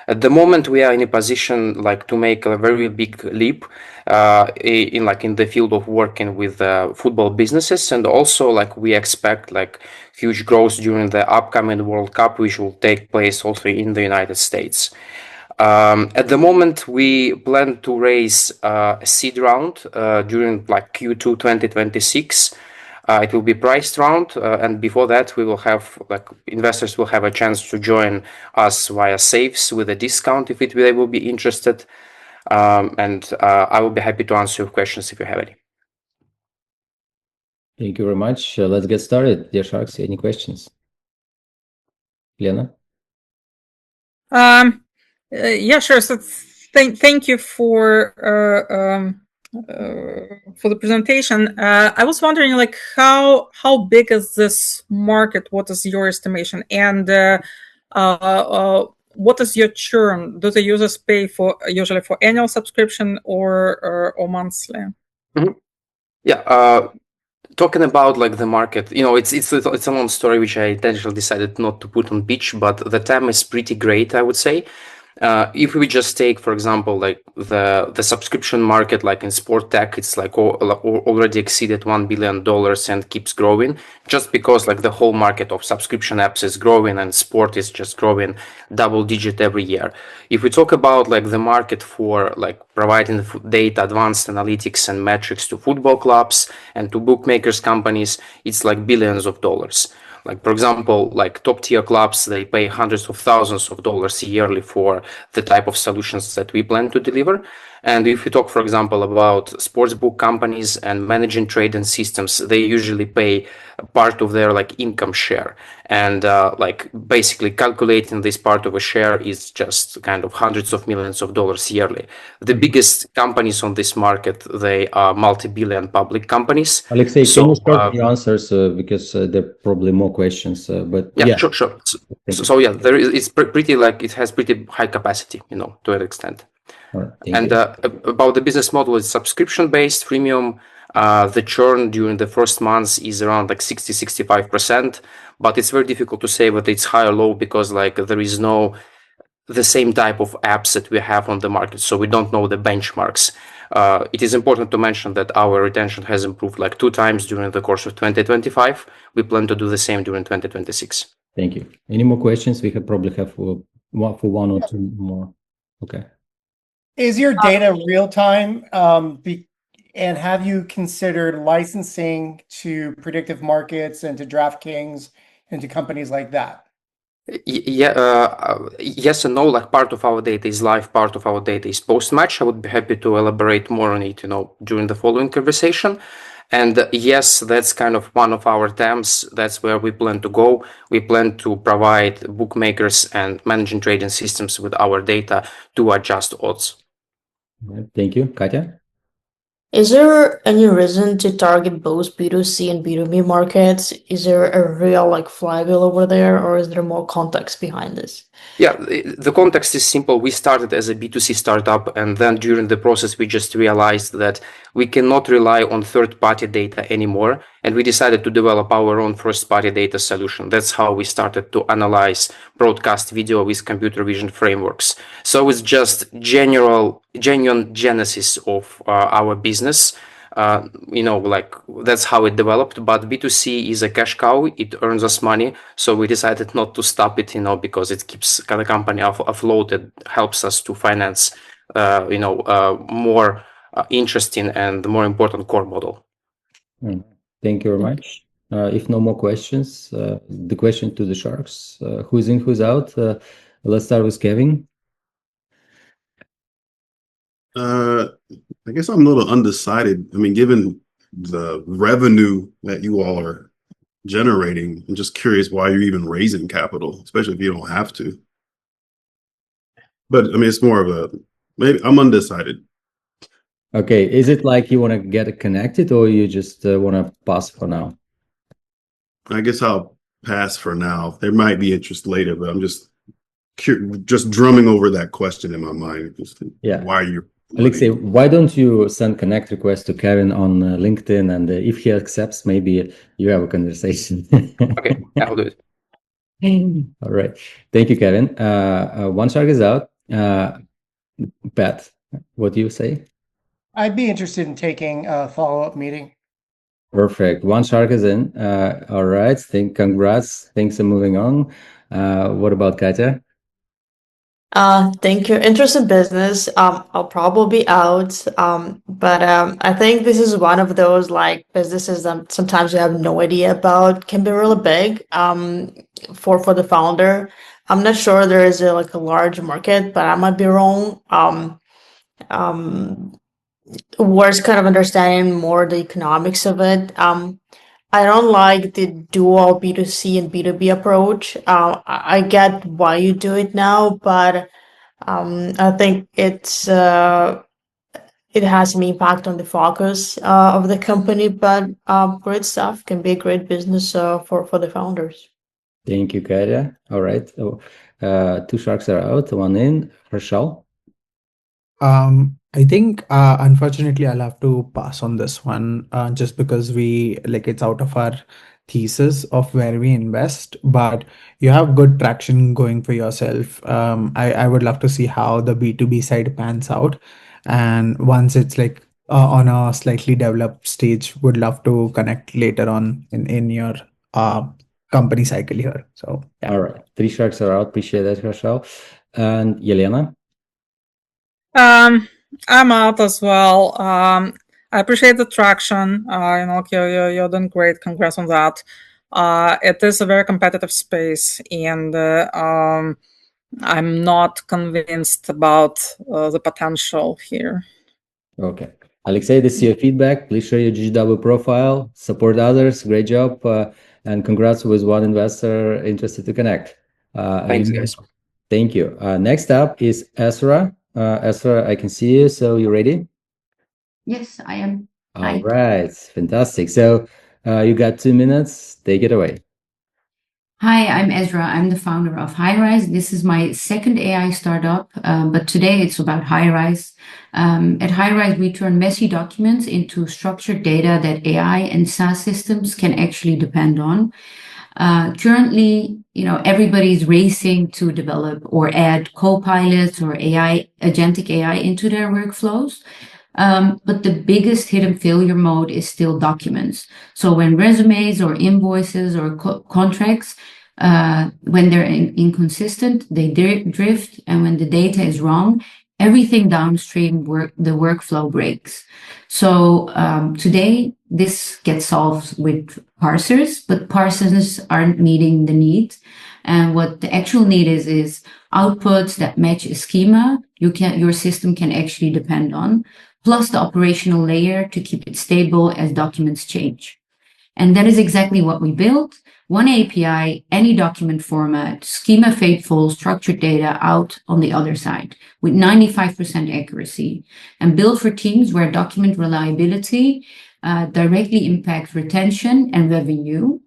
At the moment, we are in a position to make a very big leap in the field of working with football businesses, and also we expect huge growth during the upcoming World Cup, which will take place also in the United States. At the moment, we plan to raise a seed round during Q2 2026. It will be priced round, and before that, we will have investors will have a chance to join us via saves with a discount if they will be interested. And I will be happy to answer your questions if you have any. Thank you very much. Let's get started. Dear Sharks, any questions? Elena? Yeah, sure. So thank you for the presentation. I was wondering, how big is this market? What is your estimation? And what is your churn? Do the users pay usually for annual subscription or monthly? Mm-hmm. Yeah. Talking about the market, it's a long story which I intentionally decided not to put on pitch, but the TAM is pretty great, I would say. If we just take, for example, the subscription market, in sport tech, it's already exceeded $1 billion and keeps growing, just because the whole market of subscription apps is growing and sport is just growing double digit every year. If we talk about the market for providing data, advanced analytics and metrics to football clubs and to bookmakers companies, it's billions of dollars. For example, top tier clubs, they pay hundreds of thousands of dollars yearly for the type of solutions that we plan to deliver. And if you talk, for example, about sportsbook companies and managing trading systems, they usually pay part of their income share. And basically calculating this part of a share is just kind of hundreds of millions of dollars yearly. The biggest companies on this market, they are multi-billion public companies. Alexei, can you start your answers because there are probably more questions. But yeah, sure. So yeah, it's pretty it has pretty high capacity, to an extent. Right, and about the business model, it's subscription based, freemium. The churn during the first months is around 60-65%, but it's very difficult to say whether it's high or low because there is no the same type of apps that we have on the market, so we don't know the benchmarks. It is important to mention that our retention has improved 2 times during the course of 2025. We plan to do the same during 2026. Thank you. Any more questions? We could probably have one or two more. Okay. Is your data real time? And have you considered licensing to predictive markets and to DraftKings and to companies like that? Yes and no. Part of our data is live, part of our data is post-match. I would be happy to elaborate more on it, during the following conversation. And yes, that's kind of one of our TAMs. That's where we plan to go. We plan to provide bookmakers and managing trading systems with our data to adjust odds. Thank you. Katya? Is there any reason to target both B2C and B2B markets? Is there a real flywheel over there, or is there more context behind this? Yeah, the context is simple. We started as a B2C startup, and then during the process, we just realized that we cannot rely on third-party data anymore, and we decided to develop our own first-party data solution. That's how we started to analyze broadcast video with computer vision frameworks. So it's just genuine genesis of our business. like that's how it developed. But B2C is a cash cow. It earns us money. So we decided not to stop it, because it keeps the company afloat. It helps us to finance, more interesting and more important core model. Thank you very much. If no more questions, the question to the Sharks, who's in, who's out? Let's start with Kevin. I guess I'm a little undecided. I mean, given the revenue that you all are generating, I'm just curious why you're even raising capital, especially if you don't have to. But I mean, it's more of a, maybe I'm undecided. Okay, is it like you want to get it connected, or you just want to pass for now? I guess I'll pass for now. There might be interest later, but I'm just drumming over that question in my mind. Yeah. Why you're Alexei, why don't you send connect request to Kevin on LinkedIn, and if he accepts, maybe you have a conversation. Okay, I'll do it. All right. Thank you, Kevin. One Shark is out. Pat, what do you say? I'd be interested in taking a follow-up meeting. Perfect. One Shark is in. All right. Congrats. Things are moving on. What about Katya? Thank you. Interesting business. I'll probably be out. But I think this is one of those like businesses that sometimes you have no idea about, can be really big. For the founder. I'm not sure there is a large market, but I might be wrong. Worth kind of understanding more the economics of it. I don't like the dual B2C and B2B approach. I get why you do it now, but I think it has an impact on the focus of the company. But great stuff, can be a great business for the founders. Thank you, Katya. All right. So, two Sharks are out, one in. Harshal? I think unfortunately I'll have to pass on this one just because it's out of our thesis of where we invest, but you have good traction going for yourself. I would love to see how the B2B side pans out, and once it's on a slightly developed stage, would love to connect later on in your company cycle here. So yeah. All right. Three Sharks are out. Appreciate that, Harshal. And Elena? I'm out as well. I appreciate the traction. You're doing great. Congrats on that. It is a very competitive space, and I'm not convinced about the potential here. Okay. Alexei, this is your feedback. Please share your GGW profile, support others. Great job. And congrats with one investor interested to connect. Thanks, guys. Thank you. Next up is Ezra. Ezra, I can see you. So you ready? Yes, I am. All right. Fantastic. So you got 2 minutes. Take it away. Hi, I'm Ezra. I'm the founder of Highrise. This is my second AI startup, but today it's about Highrise. At Highrise, we turn messy documents into structured data that AI and SaaS systems can actually depend on. Currently, everybody's racing to develop or add co-pilots or agentic AI into their workflows. But the biggest hidden failure mode is still documents. So when resumes or invoices or contracts, when they're inconsistent, they drift, and when the data is wrong, everything downstream the workflow breaks. So today, this gets solved with parsers, but parsers aren't meeting the need. And what the actual need is outputs that match a schema your system can actually depend on, plus the operational layer to keep it stable as documents change. And that is exactly what we built. One API, any document format, schema faithful, structured data out on the other side with 95% accuracy, and built for teams where document reliability directly impacts retention and revenue.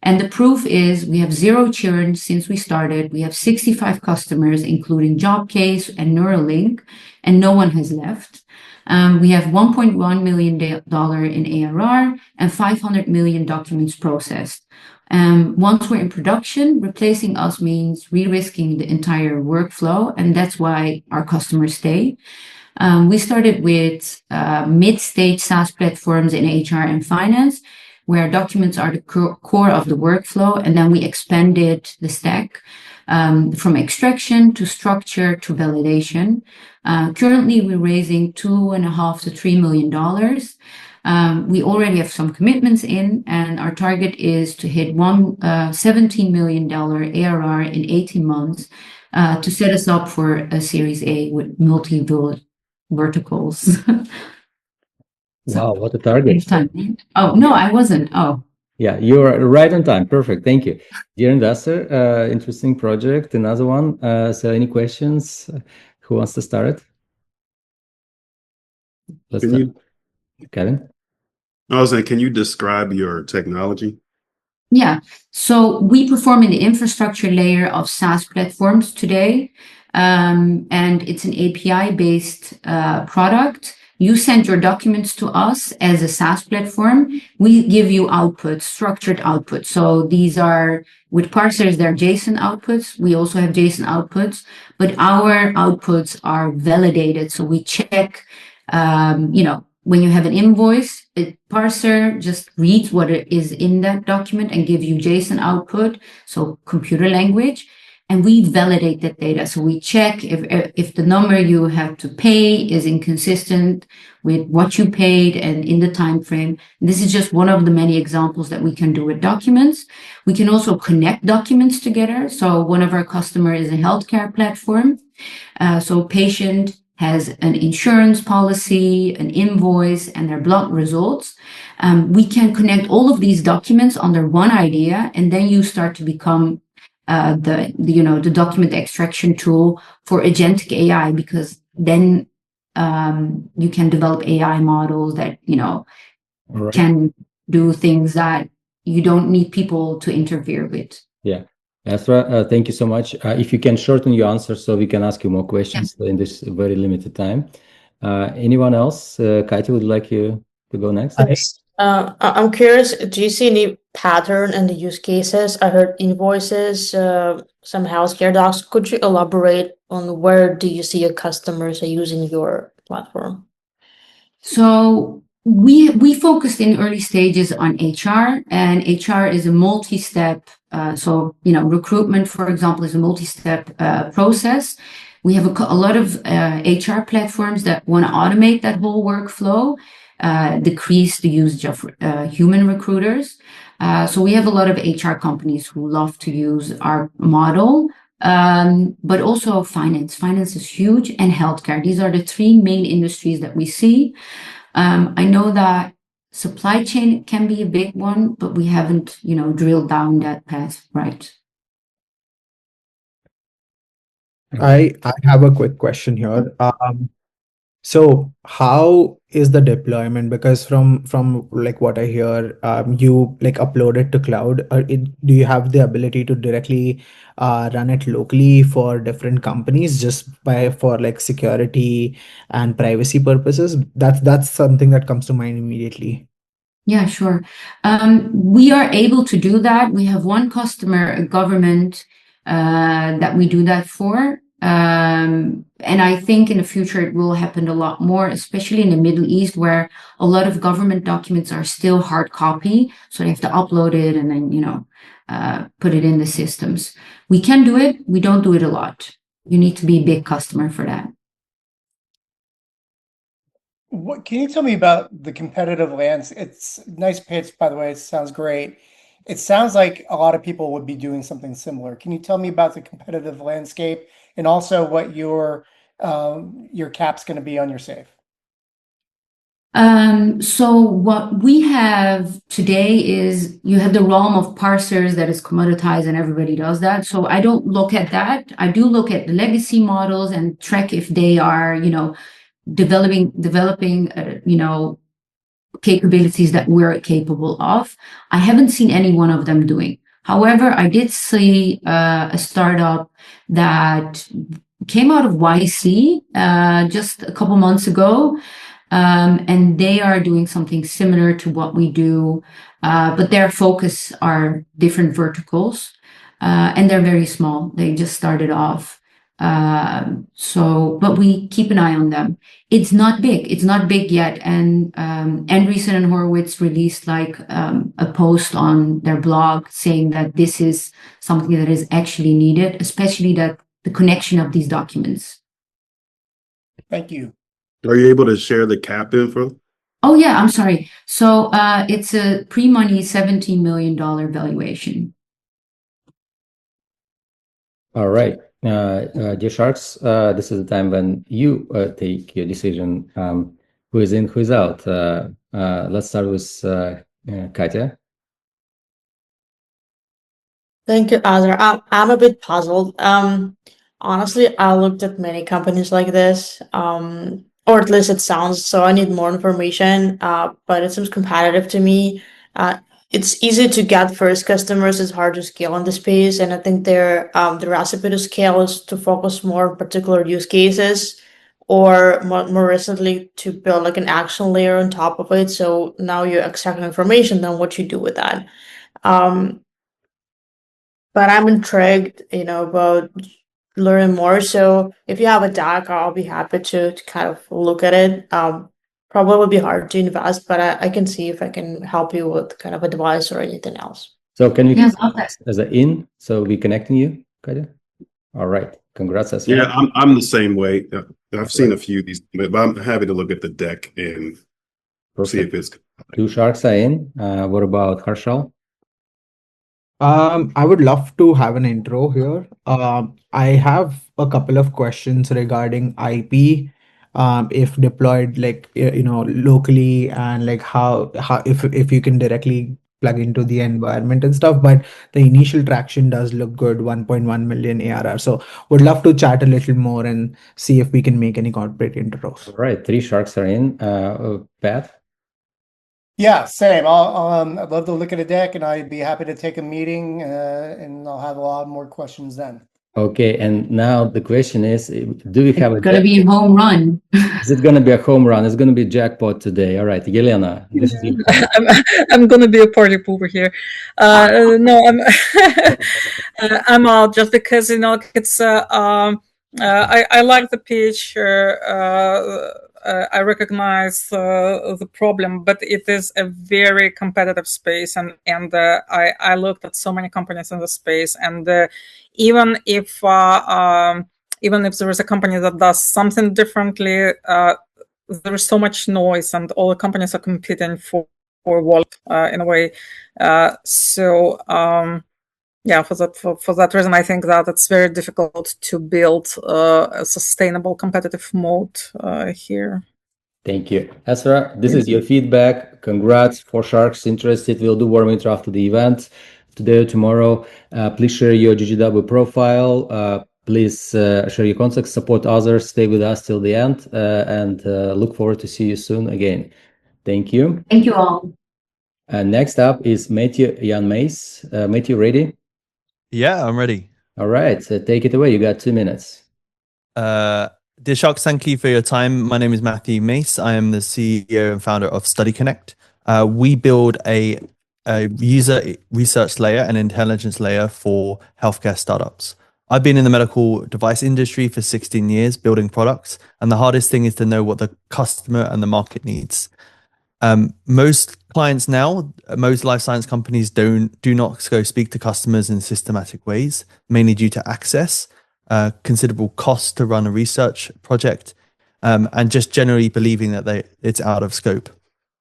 And the proof is we have 0 churn since we started. We have 65 customers, including Jobcase and Neuralink, and no one has left. We have $1.1 million in ARR and 500 million documents processed. Once we're in production, replacing us means re-risking the entire workflow, and that's why our customers stay. We started with mid-stage SaaS platforms in HR and finance, where documents are the core of the workflow, and then we expanded the stack from extraction to structure to validation. Currently, we're raising $2.5 to $3 million. We already have some commitments in, and our target is to hit $17 million ARR in 18 months to set us up for a Series A with multi-verticals. Wow, what a target. Oh, no, I wasn't. Oh. Yeah, you're right on time. Perfect. Thank you. Dear investor, interesting project. Another one. So any questions? Who wants to start it? Let's start. Kevin? I was saying, can you describe your technology? Yeah, so we perform in the infrastructure layer of SaaS platforms today, and it's an API-based product. You send your documents to us as a SaaS platform. We give you outputs, structured outputs. So these are, with parsers, they're JSON outputs. We also have JSON outputs, but our outputs are validated. So we check, when you have an invoice, a parser just reads what it is in that document and gives you JSON output, so computer language, and we validate that data. So we check if the number you have to pay is inconsistent with what you paid and in the time frame. This is just one of the many examples that we can do with documents. We can also connect documents together. So one of our customers is a healthcare platform. So patient has an insurance policy, an invoice, and their blood results. We can connect all of these documents under one idea, and then you start to become the document extraction tool for agentic AI, because then you can develop AI models that can do things that you don't need people to interfere with. Yeah. Ezra, thank you so much. If you can shorten your answer so we can ask you more questions in this very limited time. Anyone else? Katya, would like you to go next? I'm curious, do you see any pattern in the use cases? I heard invoices, some healthcare docs. Could you elaborate on where do you see your customers are using your platform? So we focused in early stages on HR, and HR is a multi-step. Recruitment, for example, is a multi-step process. We have a lot of HR platforms that want to automate that whole workflow, decrease the usage of human recruiters. So we have a lot of HR companies who love to use our model, but also finance. Finance is huge, and healthcare. These are the three main industries that we see. I know that supply chain can be a big one, but we haven't, drilled down that path, right? I have a quick question here. So how is the deployment? Because from like what I hear, you like upload it to cloud. Do you have the ability to directly run it locally for different companies just for like security and privacy purposes? That's something that comes to mind immediately. Yeah, sure. We are able to do that. We have one customer, a government, that we do that for. And I think in the future it will happen a lot more, especially in the Middle East, where a lot of government documents are still hard copy. So they have to upload it and then, put it in the systems. We can do it. We don't do it a lot. You need to be a big customer for that. What can you tell me about the competitive landscape? It's nice pitch, by the way. It sounds great. It sounds like a lot of people would be doing something similar. Can you tell me about the competitive landscape and also what your cap's going to be on your safe? So what we have today is you have the realm of parsers that is commoditized and everybody does that. So I don't look at that. I do look at the legacy models and track if they are, developing, capabilities that we're capable of. I haven't seen any one of them doing. However, I did see a startup that came out of YC just a couple months ago, and they are doing something similar to what we do, but their focus are different verticals, and they're very small. They just started off. But we keep an eye on them. It's not big. It's not big yet. And Andreessen and Horowitz released like a post on their blog saying that this is something that is actually needed, especially that the connection of these documents. Thank you. Are you able to share the cap info? Oh yeah, I'm sorry. So it's a pre-money $17 million valuation. All right. Dear Sharks, this is the time when you take your decision. Who is in, who is out? Let's start with Katya. Thank you, Azra. I'm a bit puzzled. Honestly, I looked at many companies like this, or at least it sounds so. I need more information, but it seems competitive to me. It's easy to get first customers. It's hard to scale in the space, and I think the recipe to scale is to focus more on particular use cases, or more recently to build like an action layer on top of it. So now you're extracting information, then what you do with that. But I'm intrigued, about learning more. So if you have a deck, I'll be happy to kind of look at it. Probably would be hard to invest, but I can see if I can help you with kind of advice or anything else. So can we Yes, love that. as an in? So we connecting you, Katya? All right. Congrats as well. Yeah, I'm the same way. I've seen a few of these, but I'm happy to look at the deck and see if it's. 2 Sharks are in. What about Harshal? I would love to have an intro here. I have a couple of questions regarding IP, if deployed like locally, and like how if you can directly plug into the environment and stuff. But the initial traction does look good, 1.1 million ARR. So would love to chat a little more and see if we can make any corporate intros. All right, 3 Sharks are in. Pat? Yeah, same. I'd love to look at a deck, and I'd be happy to take a meeting, and I'll have a lot more questions then. Okay, and now the question is, do we have It's gonna be a home run. Is it going to be a home run? It's going to be jackpot today. All right, Elena, this is your I'm gonna be a party pooper here. No, I'm out just because it's. I like the pitch. I recognize the problem, but it is a very competitive space, and I looked at so many companies in the space, and even if there is a company that does something differently, there is so much noise, and all the companies are competing for wallet in a way. Yeah, for that reason, I think that it's very difficult to build a sustainable competitive mode here. Thank you. Ezra, this is your feedback. Congrats. 4 Sharks interested. We'll do warm intro after the event today or tomorrow. Please share your GGW profile. Please share your contacts, support others, stay with us till the end, and look forward to see you soon again. Thank you. Thank you all. Next up is Matthew Jan Mace. Matthew, ready? Yeah, I'm ready. All right, so take it away. You got 2 minutes. Dear Sharks, thank you for your time. My name is Matthew Mace. I am the CEO and founder of Study Connect. We build a user research layer and intelligence layer for healthcare startups. I've been in the medical device industry for 16 years building products, and the hardest thing is to know what the customer and the market needs. Most clients now, most life science companies do not go speak to customers in systematic ways, mainly due to access, considerable cost to run a research project, and just generally believing that it's out of scope.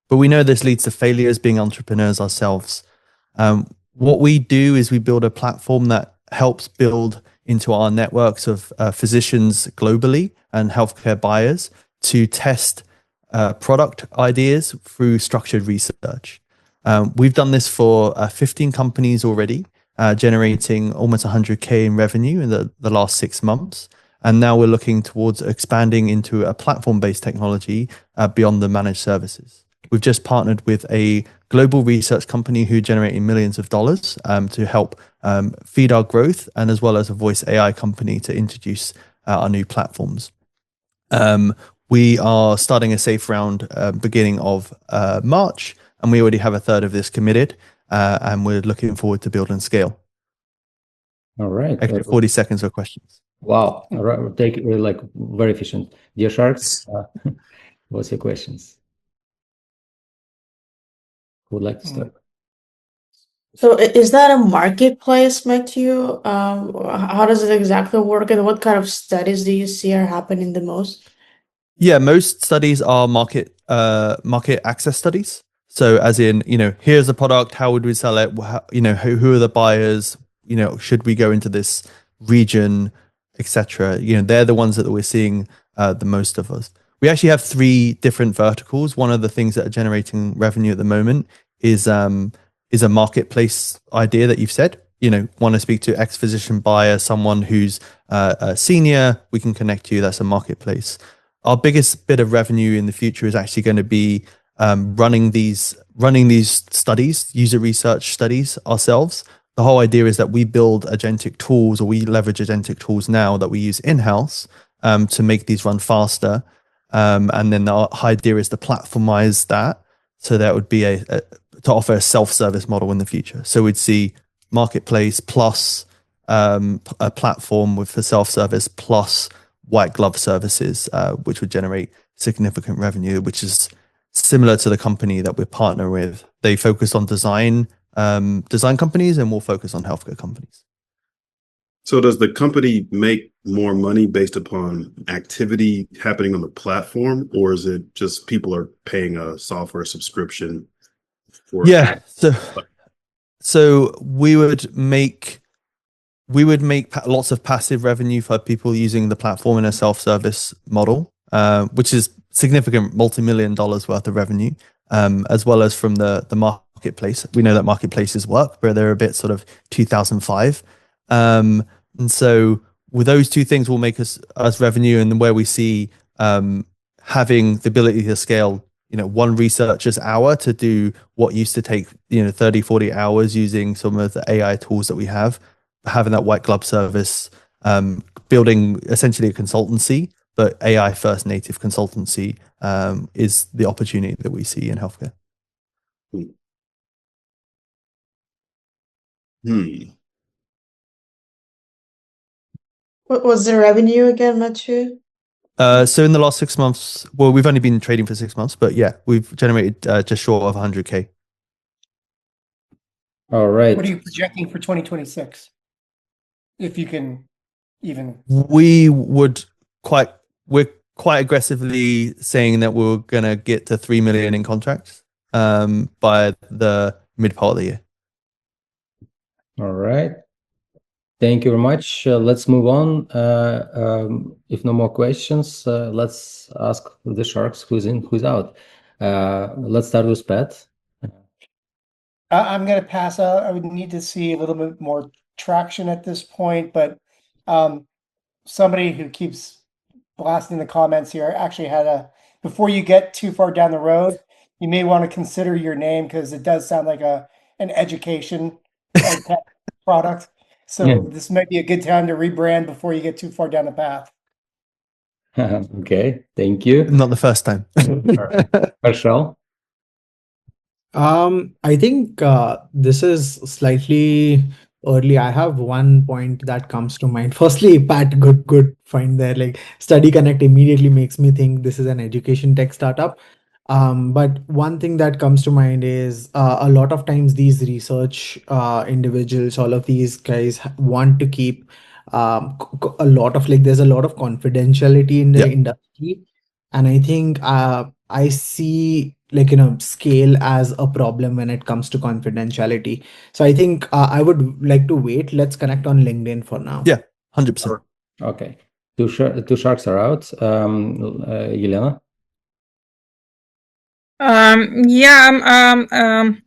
But we know this leads to failures being entrepreneurs ourselves. What we do is we build a platform that helps build into our networks of physicians globally and healthcare buyers to test product ideas through structured research. We've done this for 15 companies already, generating almost 100K in revenue in the last 6 months. And now we're looking towards expanding into a platform-based technology beyond the managed services. We've just partnered with a global research company who generating millions of dollars to help feed our growth, and as well as a voice AI company to introduce our new platforms. We are starting a safe round beginning of March, and we already have a third of this committed, and we're looking forward to build and scale. All right. Extra 40 seconds for questions. Wow, take like very efficient. Dear Sharks, what's your questions? Who would like to start? So is that a marketplace, Matthew? How does it exactly work, and what kind of studies do you see are happening the most? Yeah, most studies are market access studies. So as in, here's a product, how would we sell it? Who are the buyers? Should we go into this region, etc. They're the ones that we're seeing the most of us. We actually have 3 different verticals. One of the things that are generating revenue at the moment is a marketplace idea that you've said. Want to speak to X physician buyer, someone who's a senior, we can connect you. That's a marketplace. Our biggest bit of revenue in the future is actually going to be running these studies, user research studies ourselves. The whole idea is that we build agentic tools, or we leverage agentic tools now that we use in-house to make these run faster. And then the idea is to platformize that, so that would be to offer a self-service model in the future. So we'd see marketplace plus a platform with the self-service plus white glove services, which would generate significant revenue, which is similar to the company that we're partner with. They focus on design companies, and we'll focus on healthcare companies. So does the company make more money based upon activity happening on the platform, or is it just people are paying a software subscription for? Yeah. So we would make lots of passive revenue for people using the platform in a self-service model, which is significant, multi-million dollars worth of revenue, as well as from the marketplace. We know that marketplaces work, but they're a bit sort of 2005. And so with those 2 things will make us revenue, and where we see having the ability to scale, 1 researcher's hour to do what used to take 30, 40 hours using some of the AI tools that we have. Having that white glove service, building essentially a consultancy, but AI first native consultancy is the opportunity that we see in healthcare. What was the revenue again, Matthew? So in the last 6 months, well, we've only been trading for 6 months, but yeah, we've generated just short of 100K. All right. What are you projecting for 2026? If you can even. We're quite aggressively saying that we're going to get to 3 million in contracts by the mid part of the year. All right. Thank you very much. Let's move on. If no more questions, let's ask the Sharks who's in, who's out. Let's start with Pat. I'm going to pass out. I would need to see a little bit more traction at this point, but somebody who keeps blasting the comments here actually had before you get too far down the road, you may want to consider your name, because it does sound like an education product. So this might be a good time to rebrand before you get too far down the path. Okay, thank you. Not the first time. Harshal? I think this is slightly early. I have one point that comes to mind. Firstly, Pat, good find there. Like Study Connect immediately makes me think this is an education tech startup. But one thing that comes to mind is a lot of times these research individuals, all of these guys want to keep a lot of there's a lot of confidentiality in the industry, and I think I see scale as a problem when it comes to confidentiality. So I think I would like to wait. Let's connect on LinkedIn for now. Yeah, 100%. Okay, two Sharks are out. Elena? I'm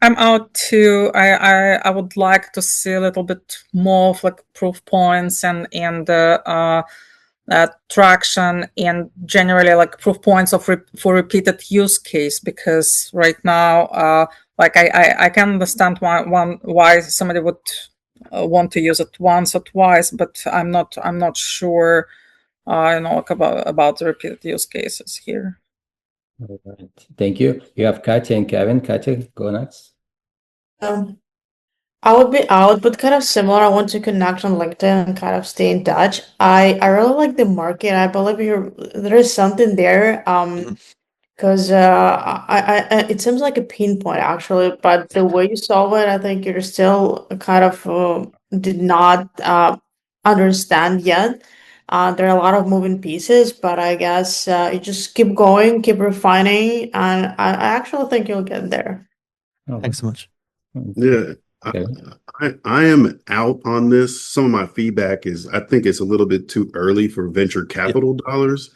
out too. I would like to see a little bit more of proof points and traction, and generally proof points for repeated use case, because right now I can understand why somebody would want to use it once or twice, but I'm not sure about the repeated use cases here. All right. Thank you. You have Katya and Kevin. Katya, go next. I would be out, but kind of similar. I want to connect on LinkedIn and kind of stay in touch. I really like the market. I believe there is something there. Mhm. Because it seems like a pinpoint actually, but the way you solve it, I think you're still kind of did not understand yet. There are a lot of moving pieces, but I guess you just keep going, keep refining, and I actually think you'll get there. Okay. Thanks so much. Yeah, Okay. I am out on this. Some of my feedback is I think it's a little bit too early for venture capital dollars.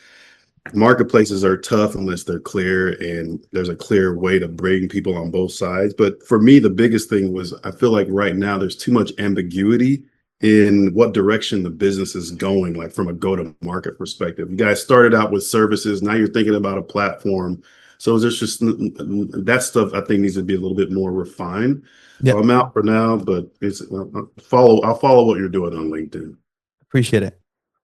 Marketplaces are tough unless they're clear and there's a clear way to bring people on both sides. But for me, the biggest thing was I feel like right now there's too much ambiguity in what direction the business is going, like from a go-to-market perspective. You guys started out with services, now you're thinking about a platform. So there's just that stuff I think needs to be a little bit more refined. Yeah. So I'm out for now, but I'll follow what you're doing on LinkedIn. Appreciate it.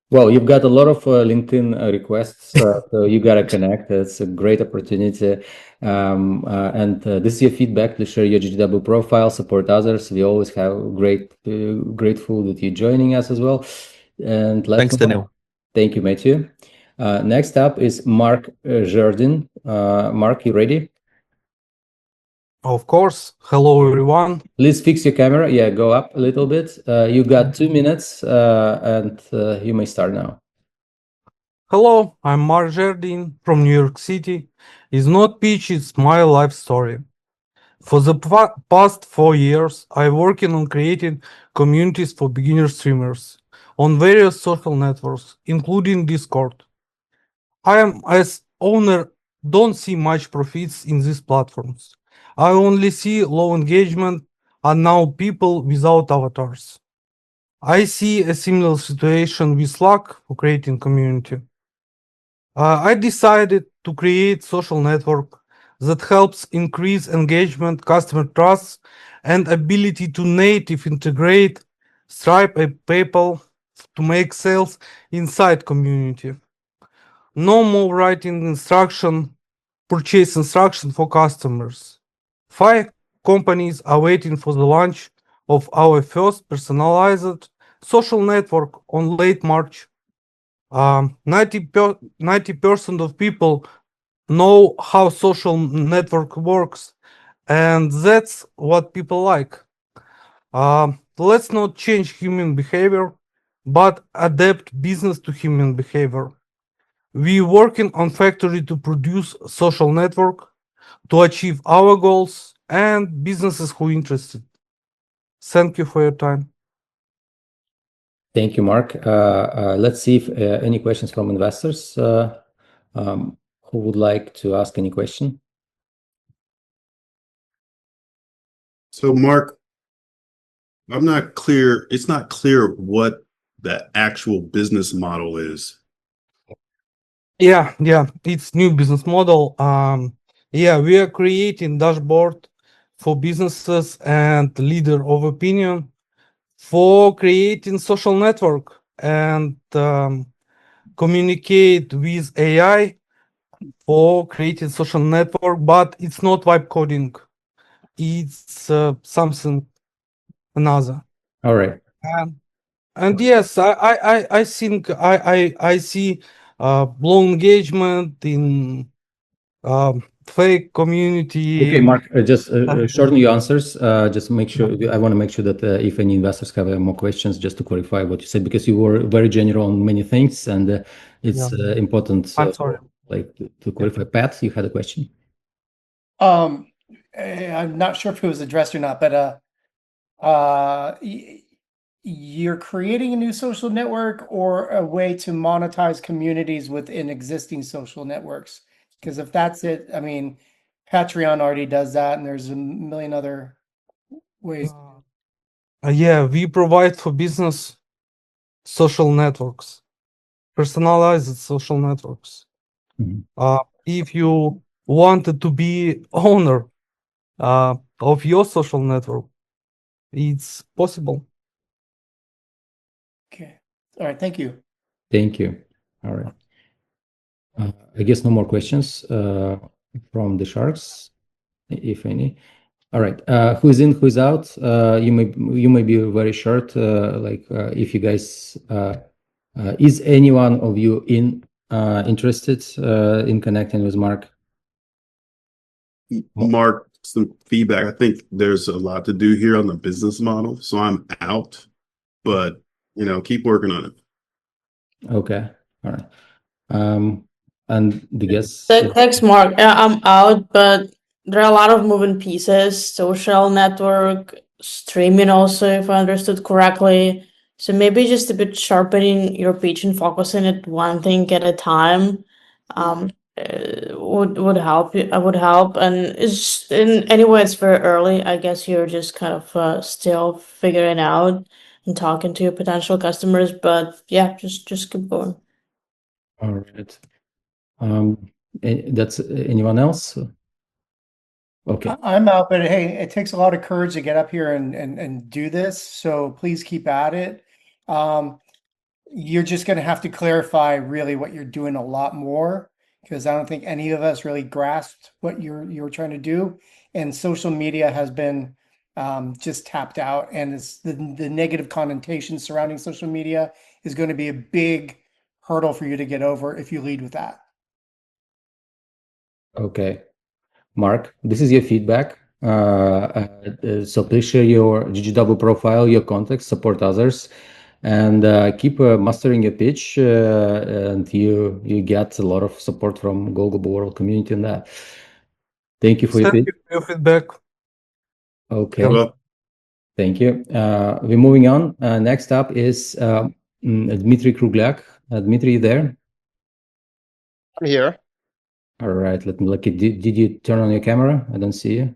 Well, you've got a lot of LinkedIn requests, so you got to connect. It's a great opportunity. And this is your feedback. Please share your GGW profile, support others. We always have grateful that you're joining us as well. And let's Thanks, move on. Daniel. Thank you, Matthew. Next up is Mark Jardin. Mark, you ready? Of course. Hello, everyone. Please fix your camera. Yeah, go up a little bit. You got 2 minutes, and you may start now. Hello, I'm Mark Jardin from New York City. It's not pitch, it's my life story. For the past 4 years, I'm working on creating communities for beginner streamers on various social networks, including Discord. I am, as owner, don't see much profits in these platforms. I only see low engagement and now people without avatars. I see a similar situation with Slack for creating community. I decided to create social network that helps increase engagement, customer trust, and ability to native integrate Stripe and PayPal to make sales inside community. No more writing purchase instruction for customers. 5 companies are waiting for the launch of our first personalized social network on late March. 90% of people know how social network works, and that's what people like. Let's not change human behavior, but adapt business to human behavior. We working on factory to produce social network to achieve our goals and businesses who interested. Thank you for your time. Thank you, Mark. Let's see if any questions from investors who would like to ask any question. So, Mark, I'm not clear. It's not clear what the actual business model is. Yeah, it's new business model. We are creating dashboard for businesses and leader of opinion for creating social network and communicate with AI for creating social network, but it's not vibe coding. It's something another. All right. And yes, I think I see low engagement in fake community. Okay, Mark, just shorten your answers. Just make sure, I want to make sure that if any investors have more questions, just to clarify what you said, because you were very general on many things, and it's important I'm sorry. like to clarify. Pat, you had a question? I'm not sure if it was addressed or not, but you're creating a new social network or a way to monetize communities within existing social networks? Because if that's it, I mean, Patreon already does that, and there's a million other ways. We provide for business social networks, personalized social networks. If you wanted to be owner of your social network, it's possible. Okay. All right. Thank you. Thank you. All right. I guess no more questions from the Sharks, if any. All right. Who's in, who's out? You may be very short. If you guys, is any one of you interested in connecting with Mark? Mark, some feedback. I think there's a lot to do here on the business model, so I'm out. But keep working on it. Okay. All right. And the guess. Thanks, Mark. Yeah, I'm out, but there are a lot of moving pieces. Social network, streaming also, if I understood correctly. So maybe just a bit sharpening your pitch and focusing it one thing at a time. Would help. Would help, and it's anyway. It's very early. I guess you're just kind of still figuring out and talking to your potential customers. But yeah, just keep going. All right. That's anyone else? Okay. I'm out, but hey, it takes a lot of courage to get up here and do this. So please keep at it. You're just going to have to clarify really what you're doing a lot more, because I don't think any of us really grasped what you're trying to do. And social media has been just tapped out, and it's the negative connotation surrounding social media is going to be a big hurdle for you to get over if you lead with that. Okay. Mark, this is your feedback. So please share your GGW profile, your contacts, support others, and keep mastering your pitch. And you get a lot of support from Global World community on that. Thank you for your feedback. Okay. Well, thank you. We're moving on. Next up is Dmitry Kruglyak. Dmitry, you there? I'm here. All right. Let me look. Did you turn on your camera? I don't see you.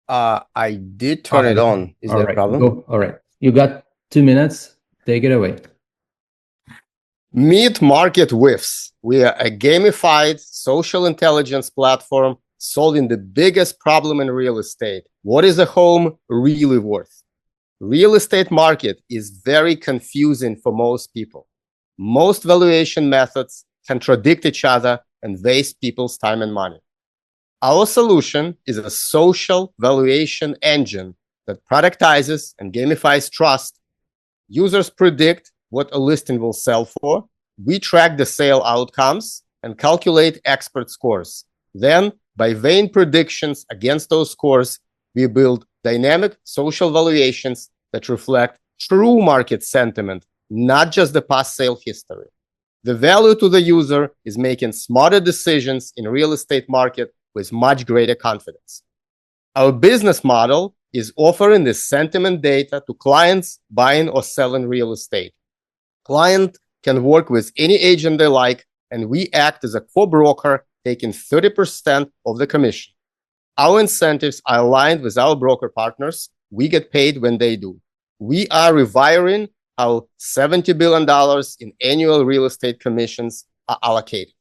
I did turn it on. Is there a problem? Go. All right. You got 2 minutes. Take it away. Meet Market Whiffs. We are a gamified social intelligence platform solving the biggest problem in real estate. What is a home really worth? Real estate market is very confusing for most people. Most valuation methods contradict each other and waste people's time and money. Our solution is a social valuation engine that productizes and gamifies trust. Users predict what a listing will sell for. We track the sale outcomes and calculate expert scores. Then, by weighing predictions against those scores, we build dynamic social valuations that reflect true market sentiment, not just the past sale history. The value to the user is making smarter decisions in real estate market with much greater confidence. Our business model is offering this sentiment data to clients buying or selling real estate. Client can work with any agent they like, and we act as a co-broker, taking 30% of the commission. Our incentives are aligned with our broker partners. We get paid when they do. We are rewiring how $70 billion in annual real estate commissions are allocated.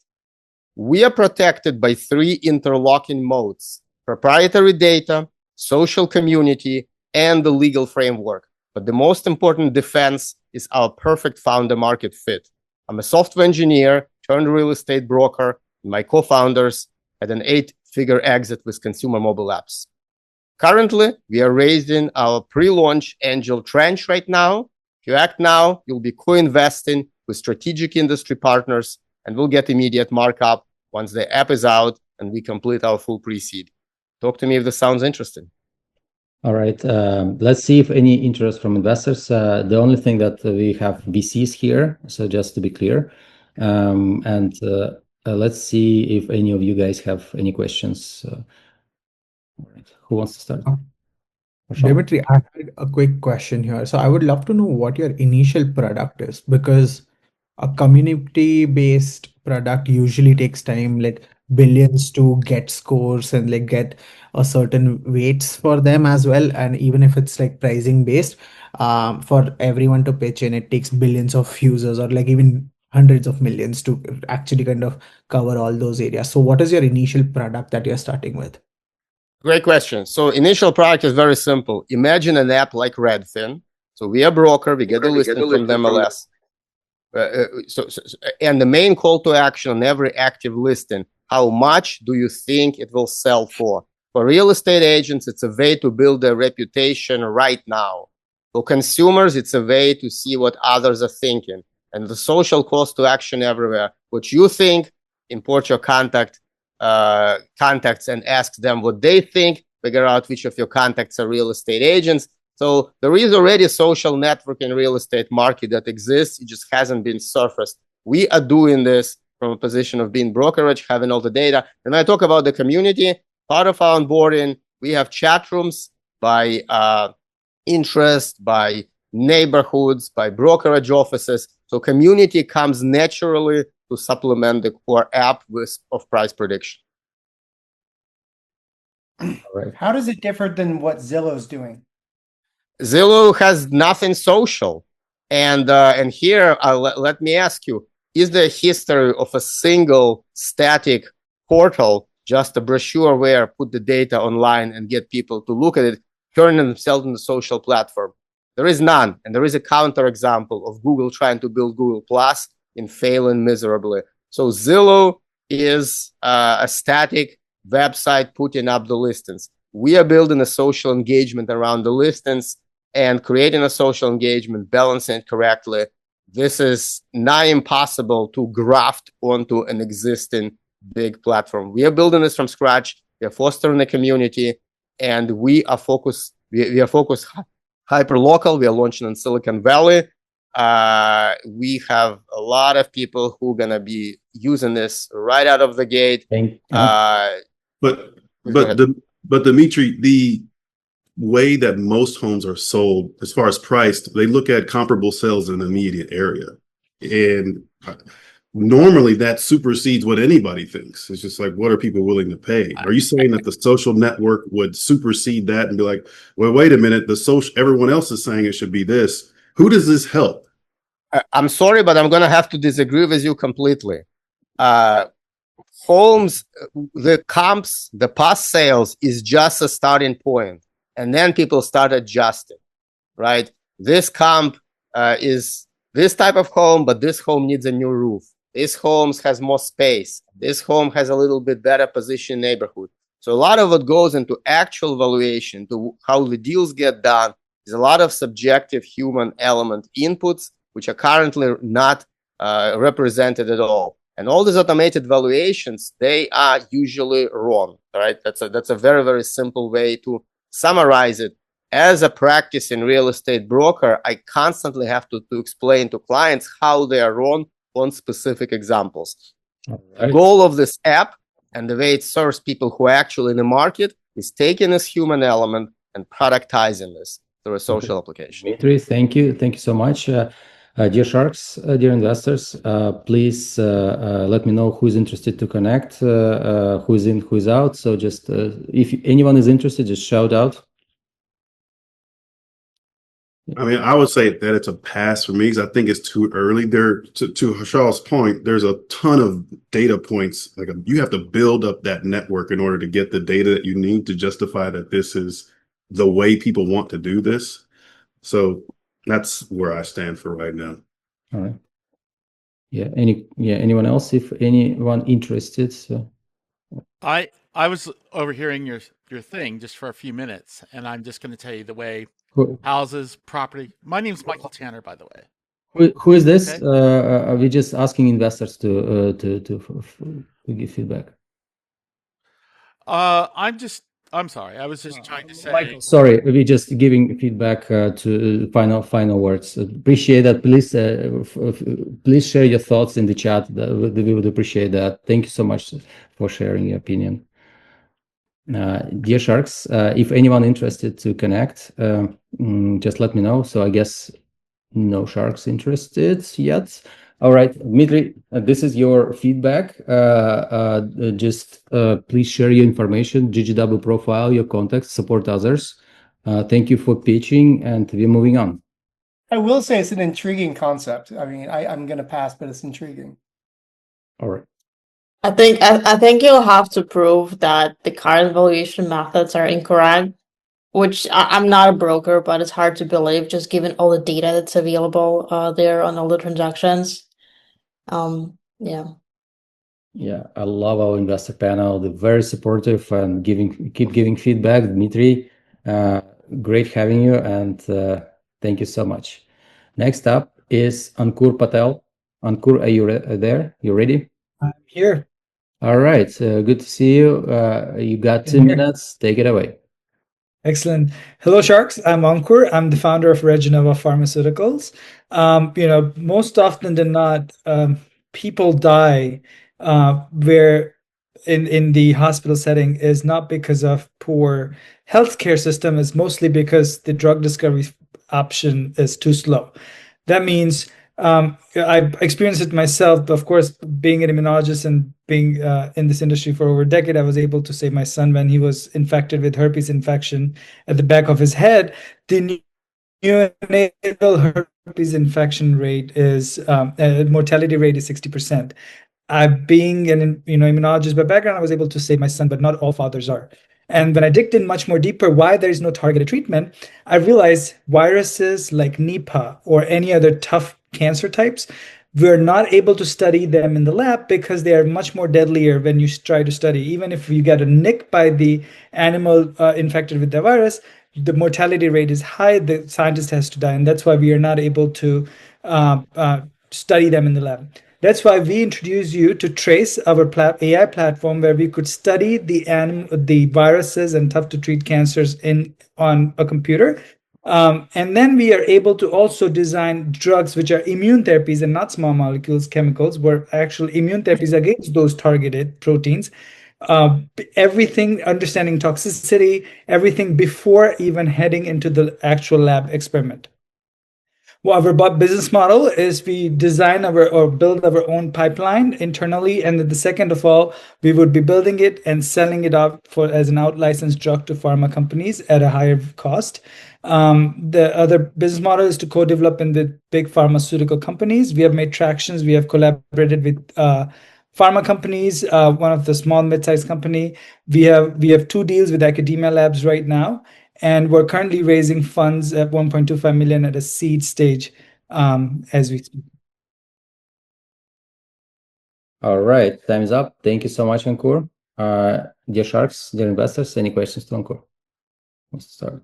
We are protected by 3 interlocking modes: proprietary data, social community, and the legal framework. But the most important defense is our perfect founder market fit. I'm a software engineer turned real estate broker, and my co-founders had an 8-figure exit with consumer mobile apps. Currently, we are raising our pre-launch angel tranche right now. If you act now, you'll be co-investing with strategic industry partners, and we'll get immediate markup once the app is out and we complete our full pre-seed. Talk to me if this sounds interesting. All right. Let's see if any interest from investors. The only thing that we have VCs here, so just to be clear. Let's see if any of you guys have any questions. All right. Who wants to start? Dimitri, I had a quick question here. So I would love to know what your initial product is, because a community-based product usually takes time, like billions to get scores and like get a certain weights for them as well. And even if it's like pricing based, for everyone to pitch in, it takes billions of users or like even hundreds of millions to actually kind of cover all those areas. So what is your initial product that you're starting with? Great question. So initial product is very simple. Imagine an app like Redfin. So we are broker, we get a listing from the MLS. And the main call to action on every active listing, how much do you think it will sell for? For real estate agents, it's a way to build their reputation right now. For consumers, it's a way to see what others are thinking. And the social calls to action everywhere. What you think, import your contacts and ask them what they think, figure out which of your contacts are real estate agents. So there is already a social network in real estate market that exists. It just hasn't been surfaced. We are doing this from a position of being brokerage, having all the data. And when I talk about the community, part of our onboarding, we have chat rooms by interest, by neighborhoods, by brokerage offices. So community comes naturally to supplement the core app of price prediction. Right. How does it differ than what Zillow's doing? Zillow has nothing social. And here, let me ask you, is there a history of a single static portal, just a brochure where put the data online and get people to look at it, turn themselves into a social platform? There is none. And there is a counterexample of Google trying to build Google Plus and failing miserably. So Zillow is a static website putting up the listings. We are building a social engagement around the listings and creating a social engagement, balancing it correctly. This is not impossible to graft onto an existing big platform. We are building this from scratch. We are fostering a community, and we are focused. We are focused hyper local. We are launching in Silicon Valley. We have a lot of people who are gonna be using this right out of the gate. But Dimitri, the way that most homes are sold, as far as priced, they look at comparable sales in the immediate area, and normally that supersedes what anybody thinks. It's just like, what are people willing to pay? Are you saying that the social network would supersede that and be like, well, wait a minute, everyone else is saying it should be this. Who does this help? I'm sorry, but I'm gonna have to disagree with you completely. Homes, the comps, the past sales is just a starting point, and then people start adjusting, right? This comp is this type of home, but this home needs a new roof. This home has more space. This home has a little bit better position neighborhood. So a lot of what goes into actual valuation, to how the deals get done, is a lot of subjective human element inputs, which are currently not represented at all. And all these automated valuations, they are usually wrong, right? That's a very, very simple way to summarize it. As a practice in real estate broker, I constantly have to explain to clients how they are wrong on specific examples. Right. The goal of this app and the way it serves people who are actually in the market is taking this human element and productizing this through a social application. Dmitry, thank you. Thank you so much. Dear Sharks, dear investors, please let me know who's interested to connect, who's in, who's out. So just if anyone is interested, just shout out. I mean, I would say that it's a pass for me because I think it's too early. There, to Harshal's point, there's a ton of data points. Like you have to build up that network in order to get the data that you need to justify that this is the way people want to do this. So that's where I stand for right now. All right. Anyone else? If anyone interested, so. I was overhearing your thing just for a few minutes, and I'm just going to tell you the way houses, property. My name's Michael Tanner, by the way. Who is this? Okay. Are we just asking investors to give feedback? I'm sorry. I was just trying to say. Michael, sorry, we're just giving feedback to final words. Appreciate that. Please share your thoughts in the chat. We would appreciate that. Thank you so much for sharing your opinion. Dear Sharks, if anyone interested to connect, just let me know. So I guess no Sharks interested yet. All right, Dmitry, this is your feedback. Just please share your information, GGW profile, your contacts, support others. Thank you for pitching, and we're moving on. I will say it's an intriguing concept. I mean, I'm going to pass, but it's intriguing. All right. I think you'll have to prove that the current valuation methods are incorrect, which I'm not a broker, but it's hard to believe just given all the data that's available there on all the transactions. Yeah. Yeah, I love our investor panel. They're very supportive and keep giving feedback. Dmitry, great having you, and thank you so much. Next up is Ankur Patel. Ankur, are you there? You ready? I'm here. All right, good to see you. You got 2 minutes. Take it away. Excellent. Hello, Sharks. I'm Ankur. I'm the founder of Regenova Pharmaceuticals. Most often than not, people die where in the hospital setting is not because of poor healthcare system, it's mostly because the drug discovery option is too slow. That means I've experienced it myself. Of course, being an immunologist and being in this industry for over a decade, I was able to save my son when he was infected with herpes infection at the back of his head. The neonatal herpes infection rate is mortality rate is 60%. Being an immunologist by background, I was able to save my son, but not all fathers are. And when I digged in much more deeper why there is no targeted treatment, I realized viruses like Nipah or any other tough cancer types, we're not able to study them in the lab because they are much more deadlier when you try to study. Even if you get a nick by the animal infected with the virus, the mortality rate is high, the scientist has to die. And that's why we are not able to study them in the lab. That's why we introduce you to Trace, our AI platform, where we could study the viruses and tough to treat cancers on a computer. And then we are able to also design drugs which are immune therapies and not small molecules, chemicals, were actual immune therapies against those targeted proteins. Everything, understanding toxicity, everything before even heading into the actual lab experiment. Well, our business model is we design or build our own pipeline internally, and the second of all, we would be building it and selling it out as an out licensed drug to pharma companies at a higher cost. The other business model is to co-develop with big pharmaceutical companies. We have made tractions. We have collaborated with pharma companies, one of the small mid-sized company. We have 2 deals with academia labs right now. And we're currently raising funds at 1.25 million at a seed stage as we speak. All right, time is up. Thank you so much, Ankur. Dear Sharks, dear investors, any questions to Ankur? Let's start.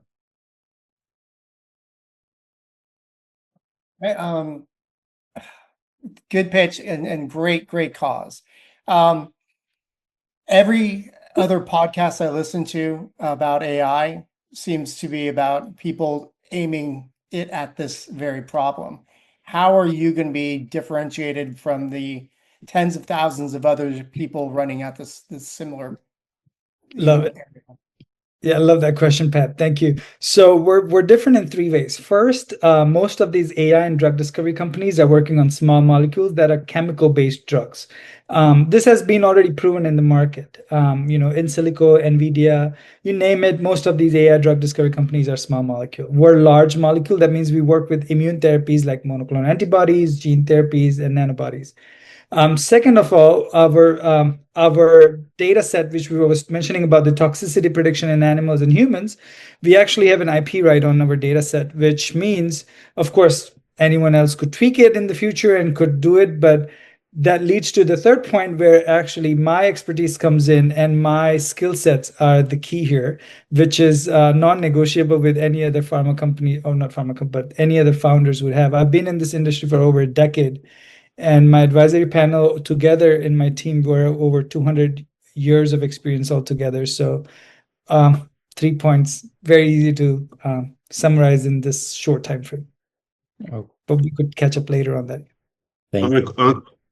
Good pitch and great cause. Every other podcast I listen to about AI seems to be about people aiming it at this very problem. How are you going to be differentiated from the tens of thousands of other people running at this similar? Love it. Yeah, I love that question, Pat. Thank you. So we're different in 3 ways. First, most of these AI and drug discovery companies are working on small molecules that are chemical-based drugs. This has been already proven in the market. In silico, NVIDIA, you name it, most of these AI drug discovery companies are small molecule. We're large molecule. That means we work with immune therapies like monoclonal antibodies, gene therapies, and nanobodies. Second of all, our data set, which we was mentioning about the toxicity prediction in animals and humans, we actually have an IP right on our data set, which means, of course, anyone else could tweak it in the future and could do it, but that leads to the third point where actually my expertise comes in and my skill sets are the key here, which is non-negotiable with any other pharma company, or not pharma company, but any other founders would have. I've been in this industry for over a decade. And my advisory panel together in my team were over 200 years of experience altogether. So 3 points, very easy to summarize in this short time frame. Oh. But we could catch up later on that. Thank you.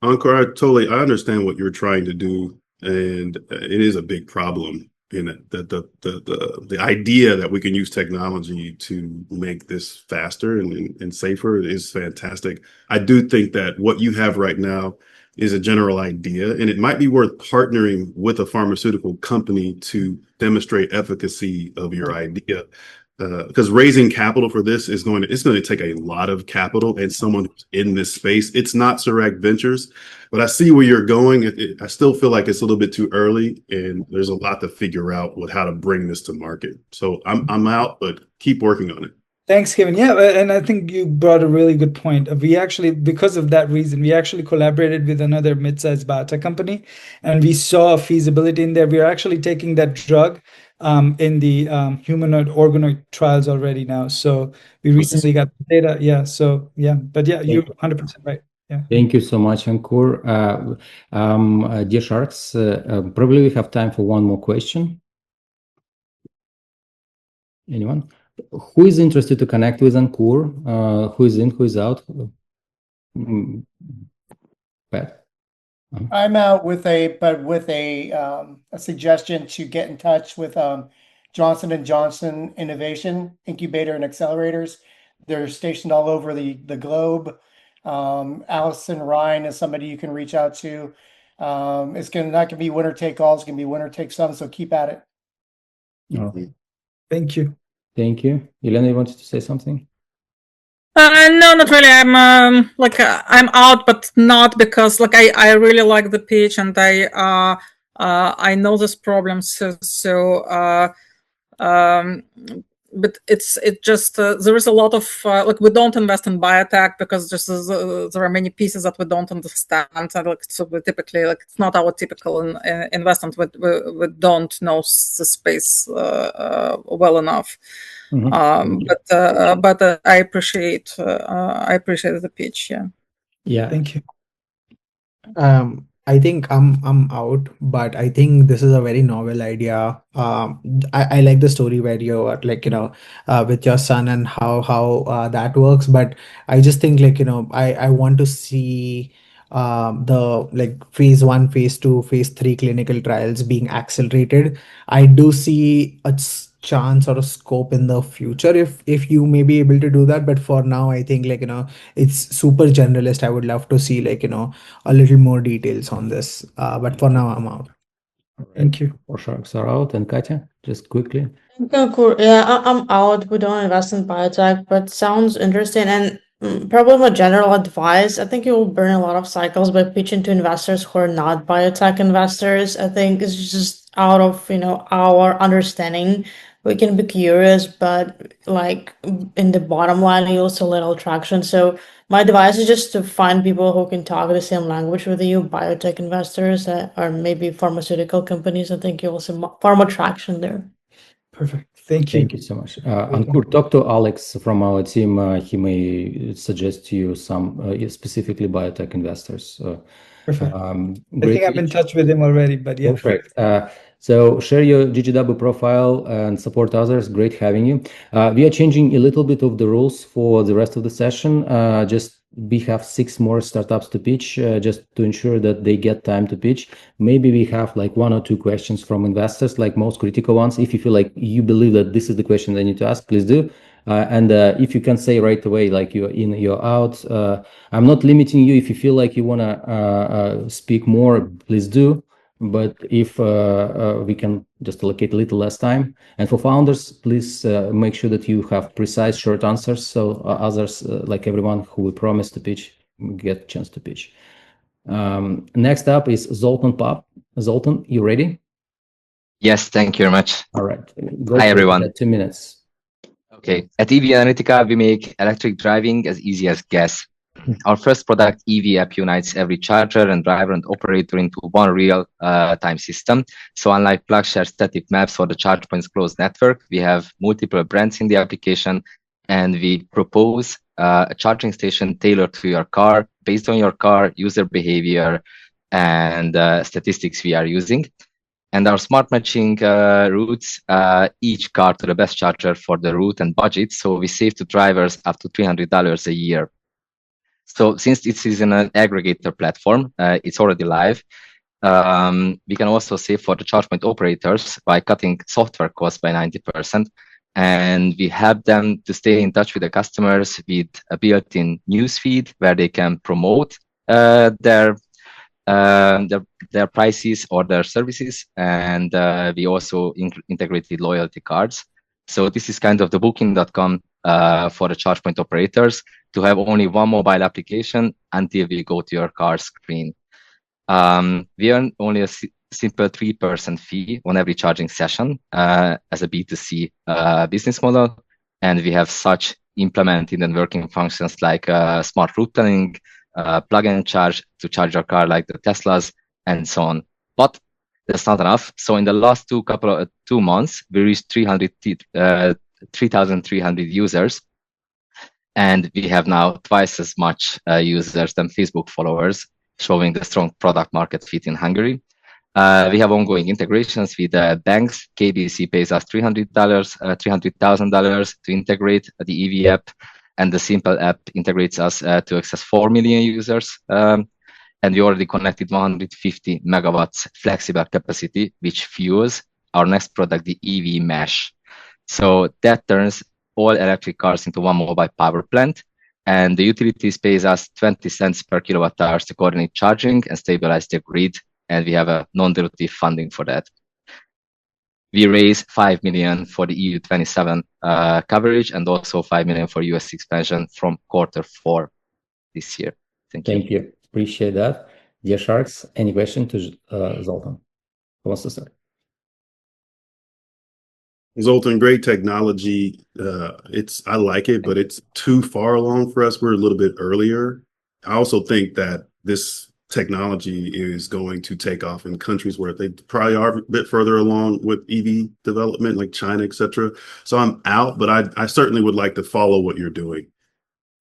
Ankur, I understand what you're trying to do, and it is a big problem. The idea that we can use technology to make this faster and safer is fantastic. I do think that what you have right now is a general idea, and it might be worth partnering with a pharmaceutical company to demonstrate efficacy of your idea. Because raising capital for this is going to take a lot of capital and someone who's in this space. It's not Serac Ventures, but I see where you're going. I still feel like it's a little bit too early, and there's a lot to figure out with how to bring this to market. So I'm out, but keep working on it. Thanks, Kevin. Yeah, and I think you brought a really good point. We actually, because of that reason, we actually collaborated with another mid-sized biotech company, and we saw a feasibility in there. We are actually taking that drug in the humanoid organoid trials already now. So we recently got the data. Yeah. So yeah, but yeah, you're 100% right. Yeah. Thank you so much, Ankur. Dear Sharks, probably we have time for one more question. Anyone? Who is interested to connect with Ankur? Who is in, who is out? Pat? I'm out with a suggestion to get in touch with Johnson & Johnson Innovation Incubator and Accelerators. They're stationed all over the globe. Allison Ryan is somebody you can reach out to. It's not gonna be winner take all, it's gonna be winner take some, so keep at it. Okay. Thank you. Thank you. Elena, you wanted to say something? No, not really. I'm I'm out, but not because I really like the pitch and I know this problem. But it just there is a lot of we don't invest in biotech because just there are many pieces that we don't understand. And, so we typically it's not our typical investment. We don't know the space well enough. But I appreciate the pitch. Yeah. Yeah. Thank you. I think I'm out, but I think this is a very novel idea. I like the story where you're with your son and how that works. But I just think I want to see the phase 1, phase 2, phase 3 clinical trials being accelerated. I do see a chance or a scope in the future if you may be able to do that. But for now, I think it's super generalist. I would love to see a little more details on this. But for now, I'm out. Thank you. Our Sharks are out. And Katya, just quickly. Okay, cool. Yeah, I'm out. We don't invest in biotech, but sounds interesting. And probably my general advice, I think you will burn a lot of cycles by pitching to investors who are not biotech investors. I think it's just out of, our understanding. We can be curious, but in the bottom line, you also little traction. So my advice is just to find people who can talk the same language with you, biotech investors or maybe pharmaceutical companies. I think you'll see far more traction there. Perfect. Thank you. Thank you so much. Ankur, talk to Alex from our team. He may suggest to you some specifically biotech investors. Perfect. I think I'm in touch with him already, but yeah. Perfect. So share your GGW profile and support others. Great having you. We are changing a little bit of the rules for the rest of the session. We have 6 more startups to pitch, just to ensure that they get time to pitch. Maybe we have 1 or 2 questions from investors, most critical ones. If you feel like you believe that this is the question they need to ask, please do. And if you can say right away, you're in, you're out. I'm not limiting you. If you feel like you want to speak more, please do. But if we can just allocate a little less time. And for founders, please make sure that you have precise, short answers. So others, like everyone who we promised to pitch, get a chance to pitch. Next up is Zoltan Pop. Zoltan, you ready? Yes, thank you very much. All right. Hi, everyone. 2 minutes. Okay. At EV Analytica, we make electric driving as easy as gas. Our first product, EV app, unites every charger and driver and operator into one real-time system. So unlike plug share static maps for the charge points closed network, we have multiple brands in the application, and we propose a charging station tailored to your car based on your car, user behavior, and statistics we are using. And our smart matching routes each car to the best charger for the route and budget. So we save to drivers up to $300 a year. So since this is an aggregator platform, it's already live. We can also save for the charge point operators by cutting software costs by 90%. And we help them to stay in touch with the customers with a built-in newsfeed where they can promote their prices or their services. And we also integrated loyalty cards. So this is kind of the booking.com for the charge point operators to have only one mobile application until we go to your car screen. We earn only a simple 3% fee on every charging session as a B2C business model. And we have such implemented and working functions like smart route planning, plug and charge to charge your car like the Teslas, and so on. But that's not enough. So in the last 2 months, we reached 3,300 users. And we have now twice as much users than Facebook followers, showing the strong product market fit in Hungary. We have ongoing integrations with banks. KBC pays us $300,000 to integrate the EV app, and the Simple app integrates us to access 4 million users. And we already connected 150 megawatts flexible capacity, which fuels our next product, the EV Mesh. So that turns all electric cars into one mobile power plant, and the utilities pays us 20 cents per kilowatt hours to coordinate charging and stabilize the grid, and we have a non-dilutive funding for that. We raise 5 million for the EU27 coverage, and also 5 million for US expansion from Q4 this year. Thank you. Thank you. Appreciate that. Dear Sharks, any question to Zoltan? Who wants to start? Zoltan, great technology. I like it, but it's too far along for us. We're a little bit earlier. I also think that this technology is going to take off in countries where they probably are a bit further along with EV development, like China, etc. So I'm out, but I certainly would like to follow what you're doing.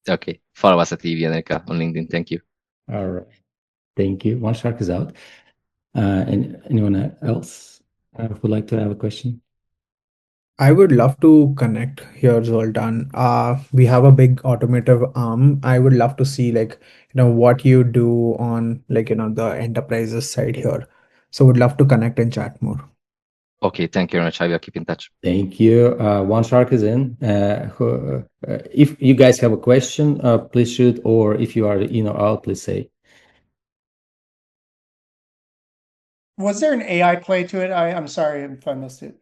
Okay, follow us at Evchenko on LinkedIn. Thank you. All right. Thank you. One Shark is out. And anyone else would like to have a question? I would love to connect here, Zoltan. We have a big automotive arm. I would love to see what you do on the enterprises side here. So would love to connect and chat more. Okay, thank you very much. I will keep in touch. Thank you. One Shark is in. If you guys have a question, please shoot, or if you are in or out, please say. Was there an AI play to it? I'm sorry if I missed it.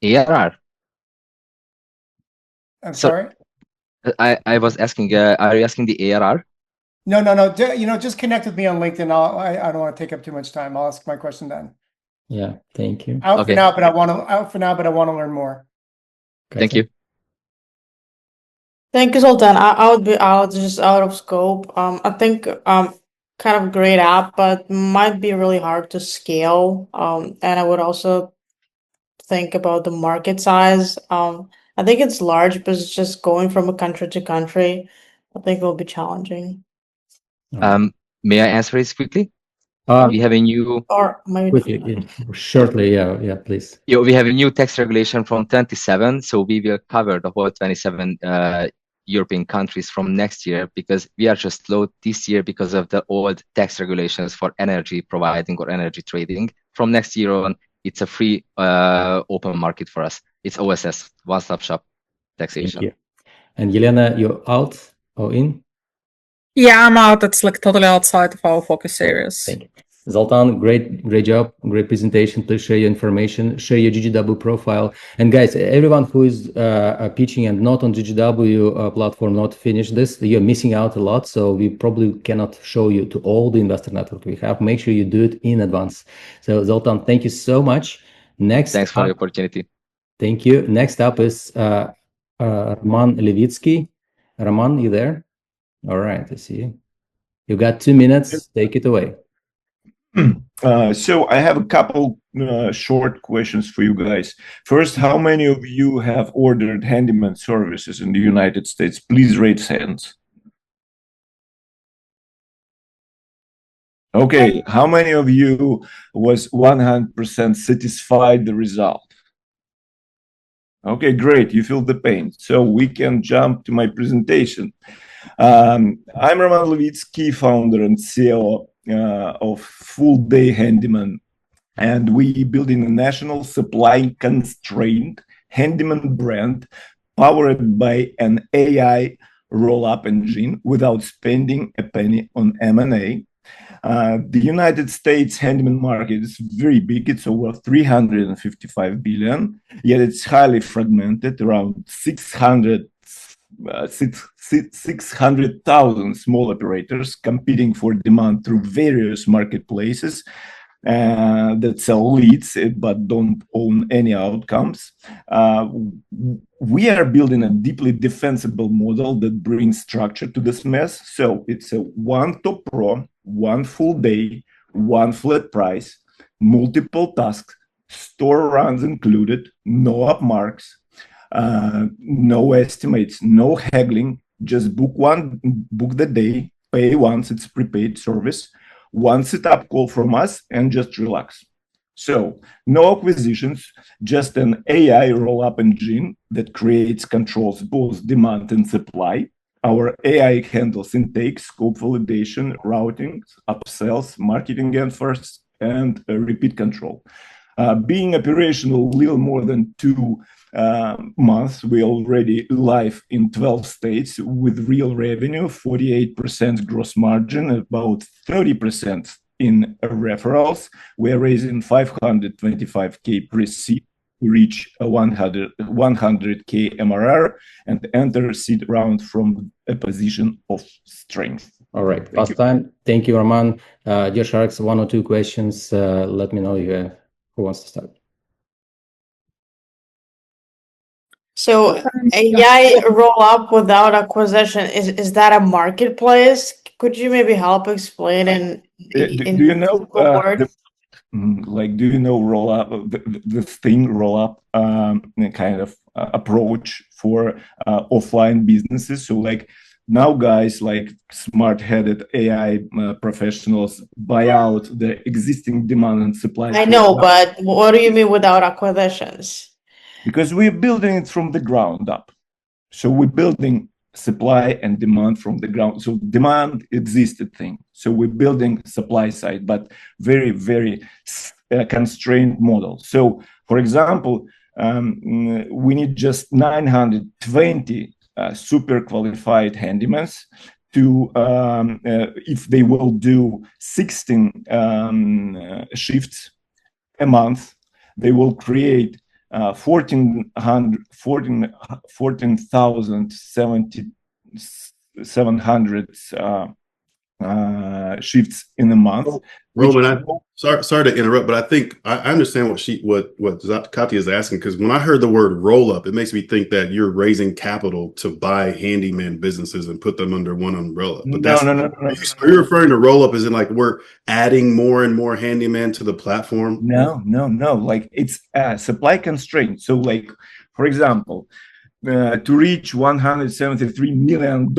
ARR. I'm sorry? I was asking, are you asking the ARR? No. Just connect with me on LinkedIn. I don't want to take up too much time. I'll ask my question then. Yeah, thank you. Out for now, but I want to learn more. Okay. Thank you. Thank you, Zoltan. I would be just out of scope. I think kind of great app, but might be really hard to scale. And I would also think about the market size. I think it's large, but it's just going from a country to country. I think it will be challenging. May I answer this quickly? We have a new shortly, yeah, please. Yeah, we have a new tax regulation from 27, so we will cover the whole 27 European countries from next year, because we are just slow this year because of the old tax regulations for energy providing or energy trading. From next year on, it's a free open market for us. It's OSS, one-stop shop taxation. Thank you. And Elena, you're out or in? Yeah, I'm out. It's totally outside of our focus areas. Thank you. Zoltan, great job, great presentation. Please share your information, share your GGW profile. And guys, everyone who is pitching and not on GGW platform, not finished this, you're missing out a lot. So we probably cannot show you to all the investor network we have. Make sure you do it in advance. So Zoltan, thank you so much. Thanks for the opportunity. Thank you. Next up is Roman Levitsky. Roman, you there? All right, I see you. You got 2 minutes. Take it away. So I have a couple short questions for you guys. First, how many of you have ordered handyman services in the United States? Please raise hands. Okay, how many of you was 100% satisfied the result? Okay, great, you feel the pain. So we can jump to my presentation. I'm Roman Levitsky, founder and CEO of Full Day Handyman, and we building a national supply constrained handyman brand powered by an AI roll-up engine without spending a penny on M&A. The United States handyman market is very big. It's over 355 billion, yet it's highly fragmented, around 600,000 small operators competing for demand through various marketplaces. that sell leads but don't own any outcomes. We are building a deeply defensible model that brings structure to this mess. So it's a one top pro, one full day, one flat price, multiple tasks, store runs included, no up marks, no estimates, no haggling, just book the day, pay once, it's prepaid service, one setup call from us, and just relax. So no acquisitions, just an AI roll-up engine that creates, controls both demand and supply. Our AI handles intake, scope validation, routing, upsells, marketing efforts, and repeat control. Being operational a little more than 2 months, we're already live in 12 states with real revenue, 48% gross margin, about 30% in referrals. We're raising 525K pre-seed to reach a 100K MRR and enter seed round from a position of strength. All right, last time. Thank you, Roman. Dear Sharks, 1 or 2 questions. Let me know who wants to start. So AI roll up without acquisition, is that a marketplace? Could you maybe help explain in do you know words? do you know roll up, the thing roll up kind of approach for offline businesses? So like now guys like smart-headed AI professionals buy out the existing demand and supply. I know, but what do you mean without acquisitions? Because we're building it from the ground up. So we're building supply and demand from the ground. So demand existed thing. So we're building supply side, but very, very constrained model. So for example, we need just 920 super qualified handymen to, if they will do 16 shifts a month, they will create 14,700 shifts in a month. Roman, sorry to interrupt, but I think I understand what Katya is asking, because when I heard the word roll up, it makes me think that you're raising capital to buy handyman businesses and put them under one umbrella. But No. Are you referring to roll up as in like we're adding more and more handyman to the platform? No. Like it's supply constraint. So like, for example, to reach $173 million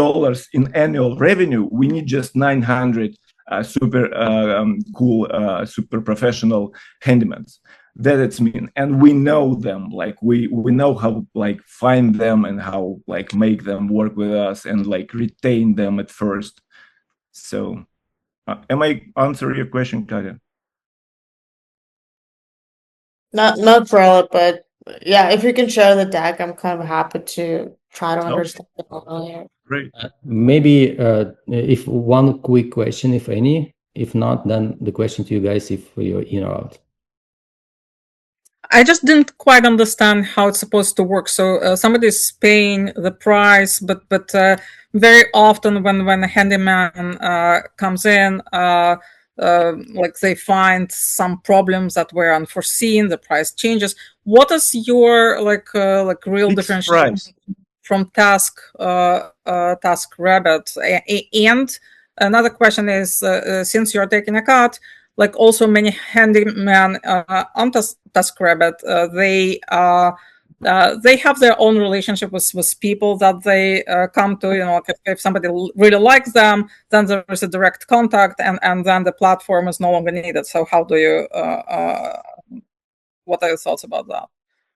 in annual revenue, we need just 900 super cool, super professional handymen. That it's mean, and we know them. Like we know how like find them and how like make them work with us and like retain them at first. So, am I answering your question, Katya? Not really, but yeah, if you can share the deck, I'm kind of happy to try to understand it earlier. Great. Maybe if one quick question, if any. If not, then the question to you guys, if you're in or out. I just didn't quite understand how it's supposed to work. So somebody's paying the price, but very often when a handyman comes in, like they find some problems that were unforeseen, the price changes. What is your like real differentiation from TaskRabbit? And another question is, since you're taking a cut, like also many handyman on TaskRabbit, they have their own relationship with people that they come to. You know, if somebody really likes them, then there is a direct contact, and then the platform is no longer needed. So how do you? What are your thoughts about that?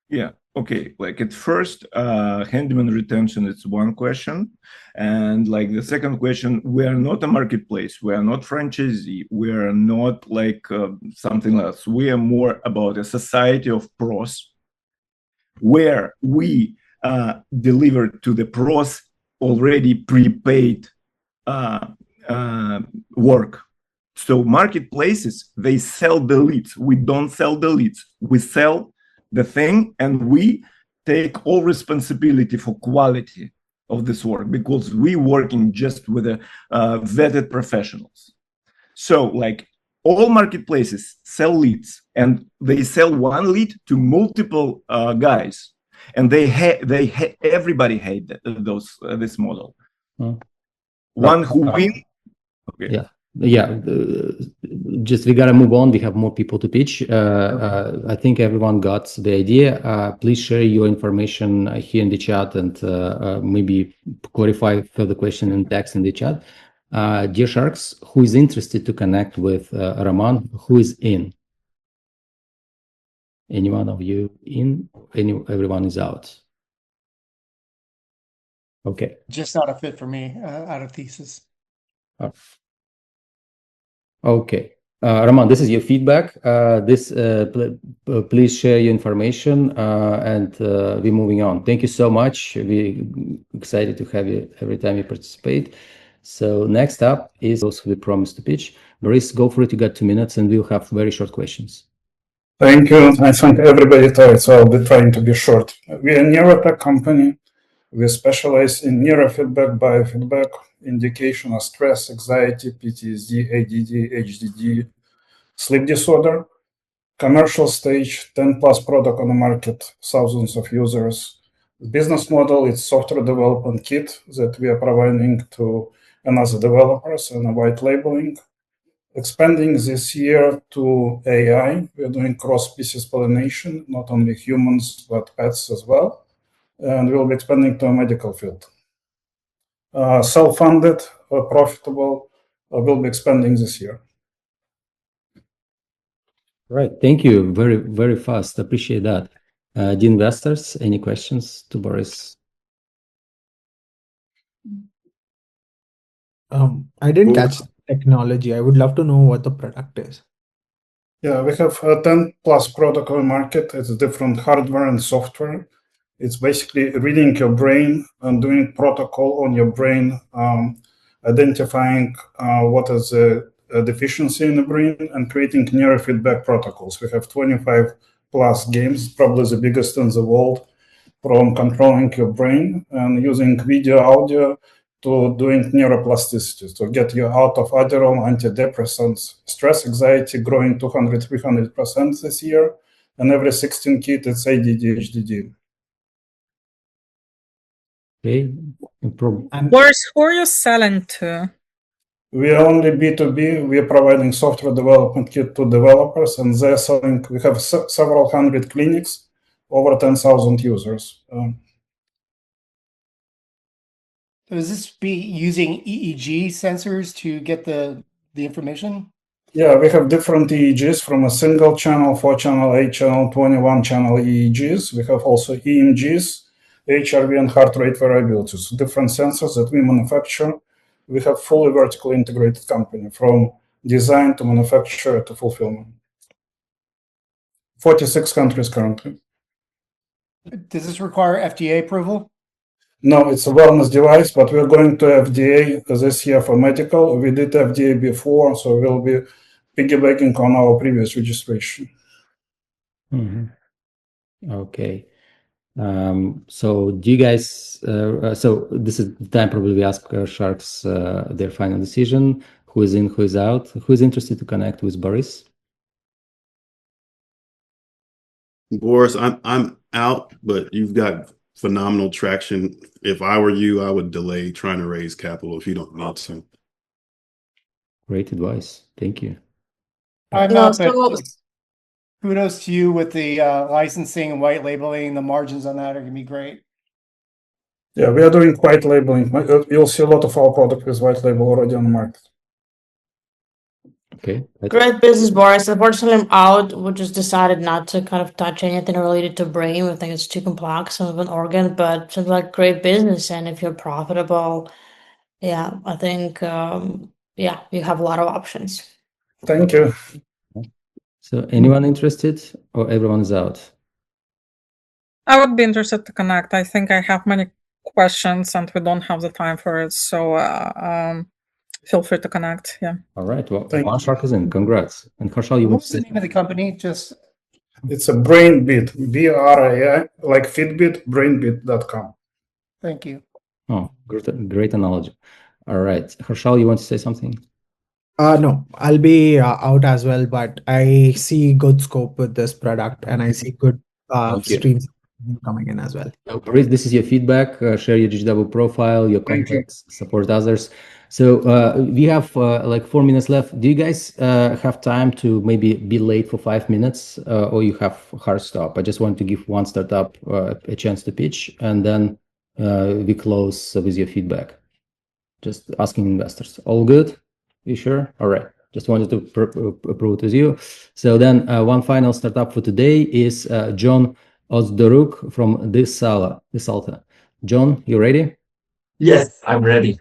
Yeah. Okay. Like at first, handyman retention is one question, and like the second question, we are not a marketplace. We are not franchisee. We are not like something else. We are more about a society of pros, where we deliver to the pros already prepaid work. So marketplaces, they sell the leads. We don't sell the leads. We sell the thing, and we take all responsibility for quality of this work because we working just with vetted professionals. So like all marketplaces sell leads, and they sell one lead to multiple guys, and everybody hate this model. One who win. Okay. Yeah. Just we gotta move on. We have more people to pitch. I think everyone got the idea. Please share your information here in the chat and maybe clarify further question in text in the chat. Dear Sharks, who is interested to connect with Roman? Who is in? Any one of you in? Everyone is out. Okay. Just not a fit for me, out of thesis. Okay. Roman, this is your feedback. Please share your information and we're moving on. Thank you so much. We're excited to have you every time you participate. So next up is those who we promised to pitch. Boris, go for it. You got 2 minutes and we'll have very short questions. Thank you. I think everybody tired, so I'll be trying to be short. We're a neurotech company. We specialize in neurofeedback, biofeedback, indication of stress, anxiety, PTSD, ADD, HDD, sleep disorder. Commercial stage, 10 plus product on the market, thousands of users. The business model is software development kit that we are providing to another developers and a white labeling. Expanding this year to AI, we are doing cross-species pollination, not only humans, but pets as well. And we'll be expanding to a medical field. Self-funded, profitable, we'll be expanding this year. Right. Thank you. Very, very fast. Appreciate that. The investors, any questions to Boris? I didn't catch technology. I would love to know what the product is. Yeah, we have a 10 plus product on the market. It's different hardware and software. It's basically reading your brain and doing protocol on your brain, identifying what is a deficiency in the brain and creating neurofeedback protocols. We have 25 plus games, probably the biggest in the world, from controlling your brain and using video, audio to doing neuroplasticity, to get you out of Adderall, antidepressants, stress, anxiety growing 200, 300% this year. And every 16 kid, it's ADD, HDD. Okay. Boris, who are you selling to? We are only B2B. We are providing software development kit to developers, and they're selling. We have several hundred clinics, over 10,000 users. Does this be using EEG sensors to get the information? Yeah, we have different EEGs from a single channel, 4-channel, 8-channel, 21-channel EEGs. We have also EMGs, HRV, and heart rate variability. So different sensors that we manufacture. We have fully vertically integrated company from design to manufacture to fulfillment. 46 countries currently. Does this require FDA approval? No, it's a wellness device, but we're going to FDA this year for medical. We did FDA before, so we'll be piggybacking on our previous registration. Okay. So do you guys, so this is the time probably we ask Sharks their final decision. Who is in, who is out? Who is interested to connect with Boris? Boris, I'm out, but you've got phenomenal traction. If I were you, I would delay trying to raise capital if you don't need to. Great advice. Thank you. I'm out, but kudos to you with the licensing and white labeling. The margins on that are going to be great. Yeah, we are doing white labeling. You'll see a lot of our product with white label already on the market. Okay. Great business, Boris. Unfortunately, I'm out. We just decided not to kind of touch anything related to brain. I think it's too complex of an organ, but seems like great business. And if you're profitable, yeah, I think, yeah, you have a lot of options. Thank you. So anyone interested or everyone is out? I would be interested to connect. I think I have many questions and we don't have the time for it. So feel free to connect. Yeah. All right. Well, one Shark is in. Congrats. And Harshal, you What want was to the say? name of the company? Just It's a BrainBit, BRAI, like Fitbit, brainbit.com. thank you. Oh, great analogy. All right. Harshal, you want to say something? No, I'll be out as well, but I see good scope with this product and I see good Thank you. streams coming in as well. So, Boris, this is your feedback. Share your GGW profile, your Thank you. contacts, support others. So we have like 4 minutes left. Do you guys have time to maybe be late for 5 minutes or you have hard stop? I just want to give one startup a chance to pitch and then we close with your feedback. Just asking investors. All good? You sure? All right. Just wanted to approve it with you. So then one final startup for today is John Ozdoruk from Disalta. John, you ready? Yes, I'm ready.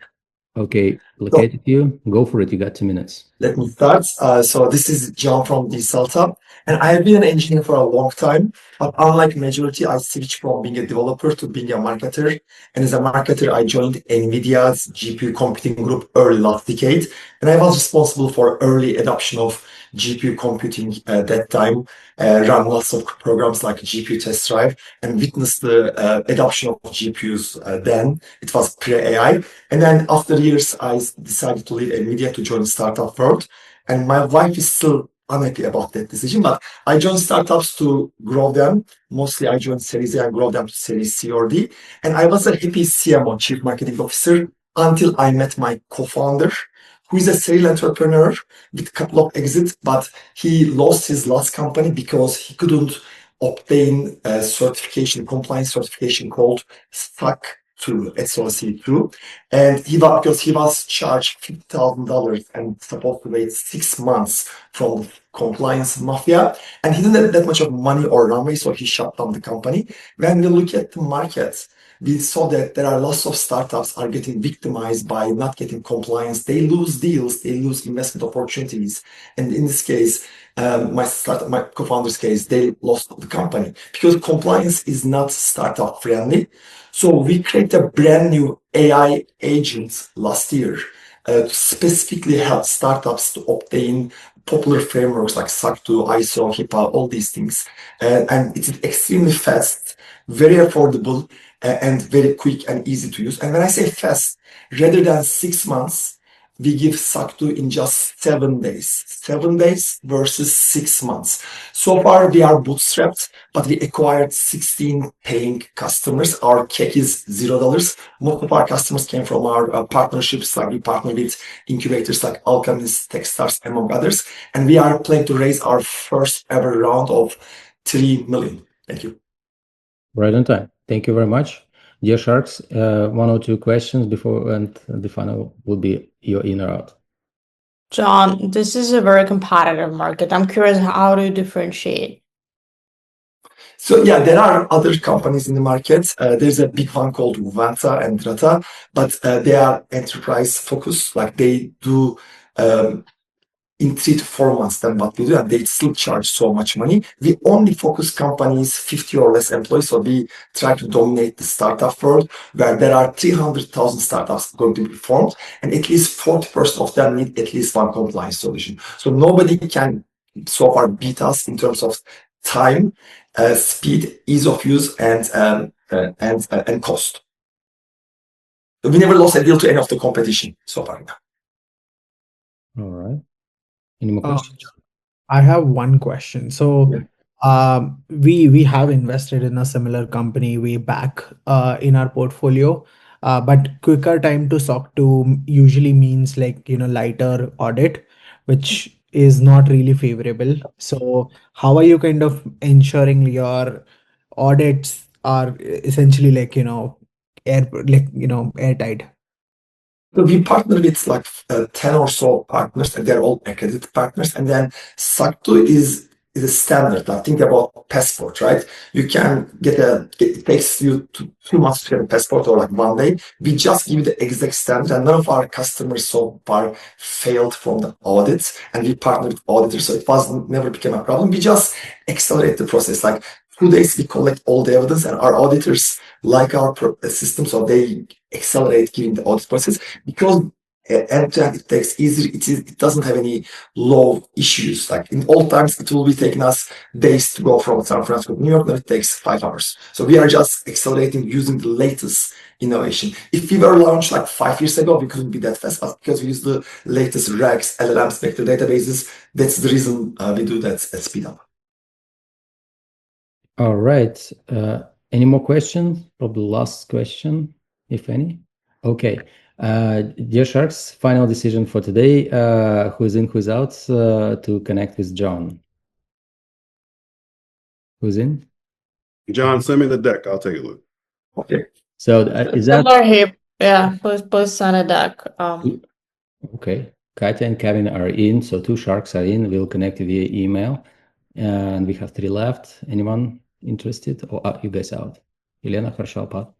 Okay, located you. Go for it. You got 2 minutes. Let me start. So this is John from Disalta, and I have been an engineer for a long time. But unlike majority, I switched from being a developer to being a marketer. And as a marketer, I joined NVIDIA's GPU computing group early last decade, and I was responsible for early adoption of GPU computing at that time. Ran lots of programs like GPU Test Drive and witnessed the adoption of GPUs then. It was pre-AI. And then after years, I decided to leave NVIDIA to join the startup world. And my wife is still unhappy about that decision, but I joined startups to grow them. Mostly I joined Series A and grow them to Series C or D. And I was a happy CMO, Chief Marketing Officer, until I met my co-founder, who is a serial entrepreneur with a couple of exits, but he lost his last company because he couldn't obtain a certification, compliance certification called SOC 2, SOC 2. And because he was charged $50,000 and supposed to wait 6 months from the compliance mafia, and he didn't have that much of money or runway, so he shut down the company. When we look at the market, we saw that there are lots of startups are getting victimized by not getting compliance. They lose deals, they lose investment opportunities. And in this case, my co-founder's case, they lost the company because compliance is not startup friendly. So we created a brand new AI agent last year to specifically help startups to obtain popular frameworks like SOC 2, ISO, HIPAA, all these things. And it's extremely fast, very affordable, and very quick and easy to use. And when I say fast, rather than 6 months, we give SOC 2 in just 7 days. 7 days versus 6 months. So far, we are bootstrapped, but we acquired 16 paying customers. Our CAC is $0. Most of our customers came from our partnerships, like we partner with incubators like Alchemist, Techstars, among others. And we are planning to raise our first ever round of $3 million. Thank you. Right on time. Thank you very much. Dear Sharks, 1 or 2 questions before, and the final will be your in or out. John, this is a very competitive market. I'm curious, how do you differentiate? So yeah, there are other companies in the market. There's a big one called Vanta and Drata, but they are enterprise focused. Like they do in 3 to 4 months than what we do, and they still charge so much money. We only focus companies 50 or less employees, so we try to dominate the startup world where there are 300,000 startups going to be formed, and at least 40% of them need at least one compliance solution. So nobody can so far beat us in terms of time, speed, ease of use, and cost. We never lost a deal to any of the competition so far. All right. Any more questions? I have one question. So we have invested in a similar company way back in our portfolio, but quicker time to SOC 2 usually means like, lighter audit, which is not really favorable. So how are you kind of ensuring your audits are essentially like, airtight? So we partner with like 10 or so partners, and they're all accredited partners. And then SOC 2 is a standard. Like think about passport, right? You can it takes you 2 months to get a passport or like 1 day. We just give you the exact standard, and none of our customers so far failed from the audits, and we partner with auditors, so it never became a problem. We just accelerate the process. Like 2 days, we collect all the evidence, and our auditors like our system, so they accelerate giving the audit process because end-to-end, it takes easy. It doesn't have any low issues. Like in old times, it will be taking us days to go from San Francisco to New York. Now it takes 5 hours. So we are just accelerating using the latest innovation. If we were launched like 5 years ago, we couldn't be that fast, but because we use the latest RAGs, LLMs, vector databases, that's the reason we do that at speed up. All right. Any more questions? Probably last question, if any. Okay. Dear Sharks, final decision for today. Who's in, who's out to connect with John? Who's in? John, send me the deck. I'll take a look. Okay. So is that Here? Yeah, both sign a deck. okay? Katya and Kevin are in, so 2 Sharks are in. We'll connect via email, and we have 3 left. Anyone interested? Or are you guys out? Elena, Harshal, Pat.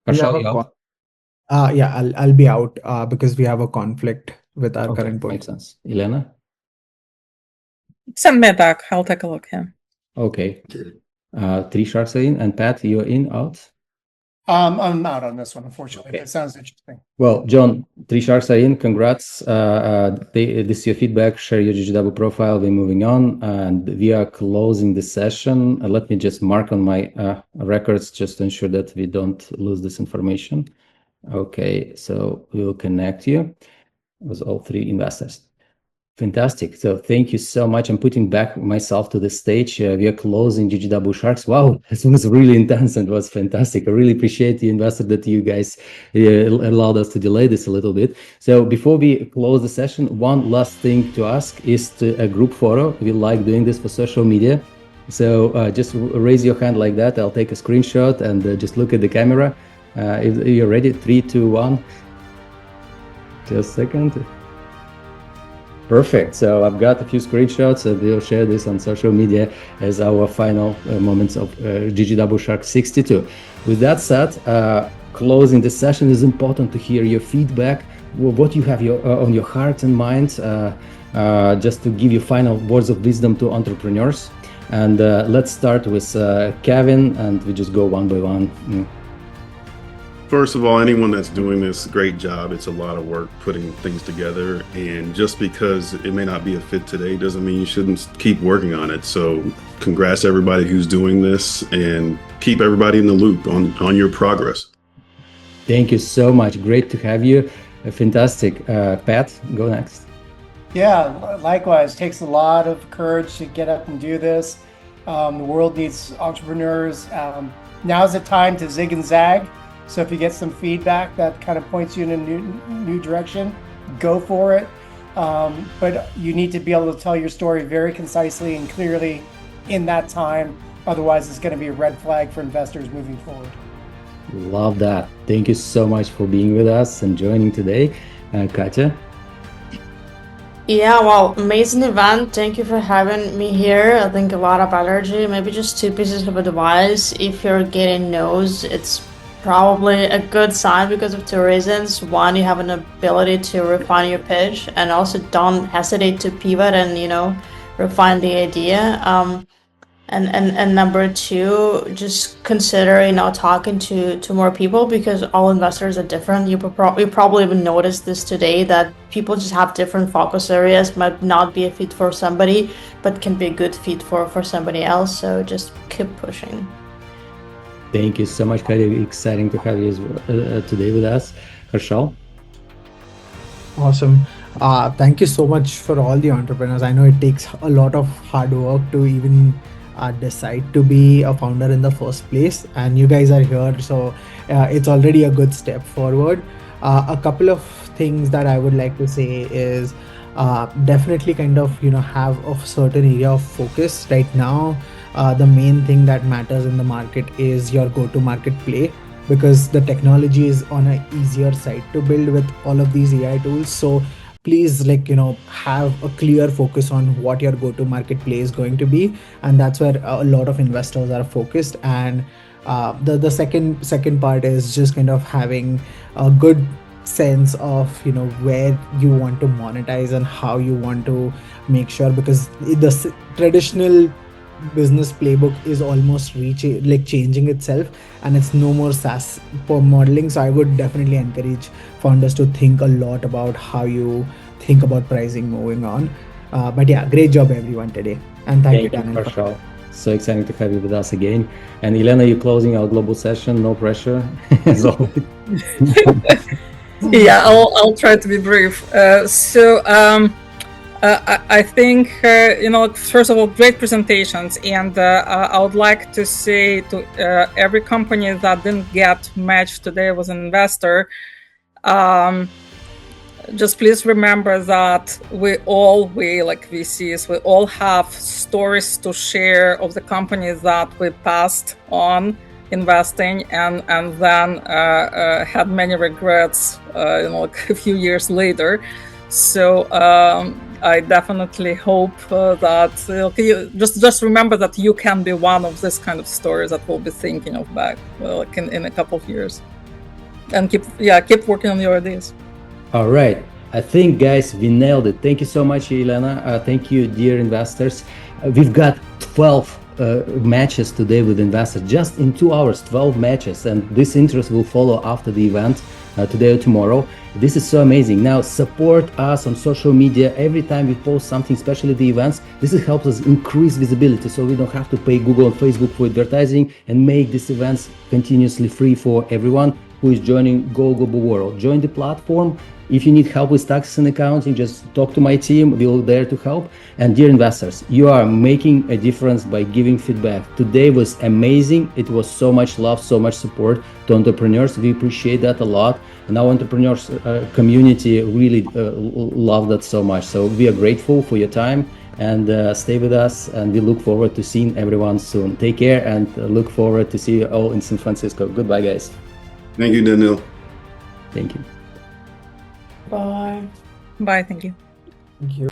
Harshal, you out? Yeah, I'll be out because we have a conflict with our current point. Makes sense. Elena? Send me a deck. I'll take a look. Yeah. Okay. 3 Sharks are in, and Pat, you're in, out? I'm out on this one, unfortunately. That sounds interesting. Well, John, 3 Sharks are in. Congrats. This is your feedback. Share your GGW profile. We're moving on, and we are closing the session. Let me just mark on my records just to ensure that we don't lose this information. Okay, so we will connect you with all 3 investors. Fantastic. So thank you so much. I'm putting back myself to the stage. We are closing GGW Sharks. Wow, this was really intense and was fantastic. I really appreciate the investor that you guys allowed us to delay this a little bit. So before we close the session, one last thing to ask is a group photo. We like doing this for social media. So just raise your hand like that. I'll take a screenshot and just look at the camera. If you're ready, 3, 2, 1. Just a second. Perfect. So I've got a few screenshots and we'll share this on social media as our final moments of GGW Sharks 62. With that said, closing the session, is important to hear your feedback, what you have on your heart and mind, just to give you final words of wisdom to entrepreneurs. And let's start with Kevin, and we just go one by one. First of all, anyone that's doing this, great job. It's a lot of work putting things together. And just because it may not be a fit today doesn't mean you shouldn't keep working on it. So congrats everybody who's doing this, and keep everybody in the loop on your progress. Thank you so much. Great to have you. Fantastic. Pat, go next. Yeah, likewise. It takes a lot of courage to get up and do this. The world needs entrepreneurs. Now's the time to zig and zag. So if you get some feedback that kind of points you in a new direction, go for it. But you need to be able to tell your story very concisely and clearly in that time. Otherwise, it's going to be a red flag for investors moving forward. Love that. Thank you so much for being with us and joining today. Katya? Yeah, well, amazing event. Thank you for having me here. I think a lot of energy, maybe just 2 pieces of advice. If you're getting no's, it's probably a good sign because of 2 reasons. One, you have an ability to refine your pitch, and also don't hesitate to pivot and, refine the idea. And number 2, just consider, talking to more people, because all investors are different. You probably even noticed this today, that people just have different focus areas, might not be a fit for somebody, but can be a good fit for somebody else. So just keep pushing. Thank you so much, Katya. Exciting to have you today with us. Harshal? Awesome. Thank you so much for all the entrepreneurs. I know it takes a lot of hard work to even decide to be a founder in the first place, and you guys are here, so it's already a good step forward. A couple of things that I would like to say is definitely kind of have a certain area of focus right now. The main thing that matters in the market is your go-to-market play, because the technology is on an easier side to build with all of these AI tools. So please, have a clear focus on what your go-to-market play is going to be, and that's where a lot of investors are focused. And the second part is just kind of having a good sense of where you want to monetize and how you want to make sure, because the traditional business playbook is almost changing itself, and it's no more SaaS for modeling. So I would definitely encourage founders to think a lot about how you think about pricing moving on. But yeah, great job everyone today, and thank you, Daniel. Harshal. So exciting to have you with us again. And Elena, you're closing our global session. No pressure, as always. Yeah, I'll try to be brief. I think, first of all, great presentations. And I would like to say to every company that didn't get matched today with an investor, just please remember that we like VCs, we all have stories to share of the companies that we passed on investing and then had many regrets, like a few years later. So I definitely hope that you just remember that you can be one of this kind of stories that we'll be thinking of back in a couple of years, and keep working on your ideas. All right. I think, guys, we nailed it. Thank you so much, Elena. Thank you, dear investors. We've got 12 matches today with investors, just in 2 hours, 12 matches. And this interest will follow after the event today or tomorrow. This is so amazing. Now, support us on social media. Every time we post something, especially the events, this helps us increase visibility, so we don't have to pay Google and Facebook for advertising, and make these events continuously free for everyone who is joining Go Global World. Join the platform. If you need help with taxes and accounting, just talk to my team. We're there to help. And dear investors, you are making a difference by giving feedback. Today was amazing. It was so much love, so much support to entrepreneurs. We appreciate that a lot. And our entrepreneurs community really love that so much. So we are grateful for your time, and stay with us. And we look forward to seeing everyone soon. Take care, and look forward to see you all in San Francisco. Goodbye, guys. Thank you, Daniel. Thank you. Bye. Bye. Thank you. Thank you.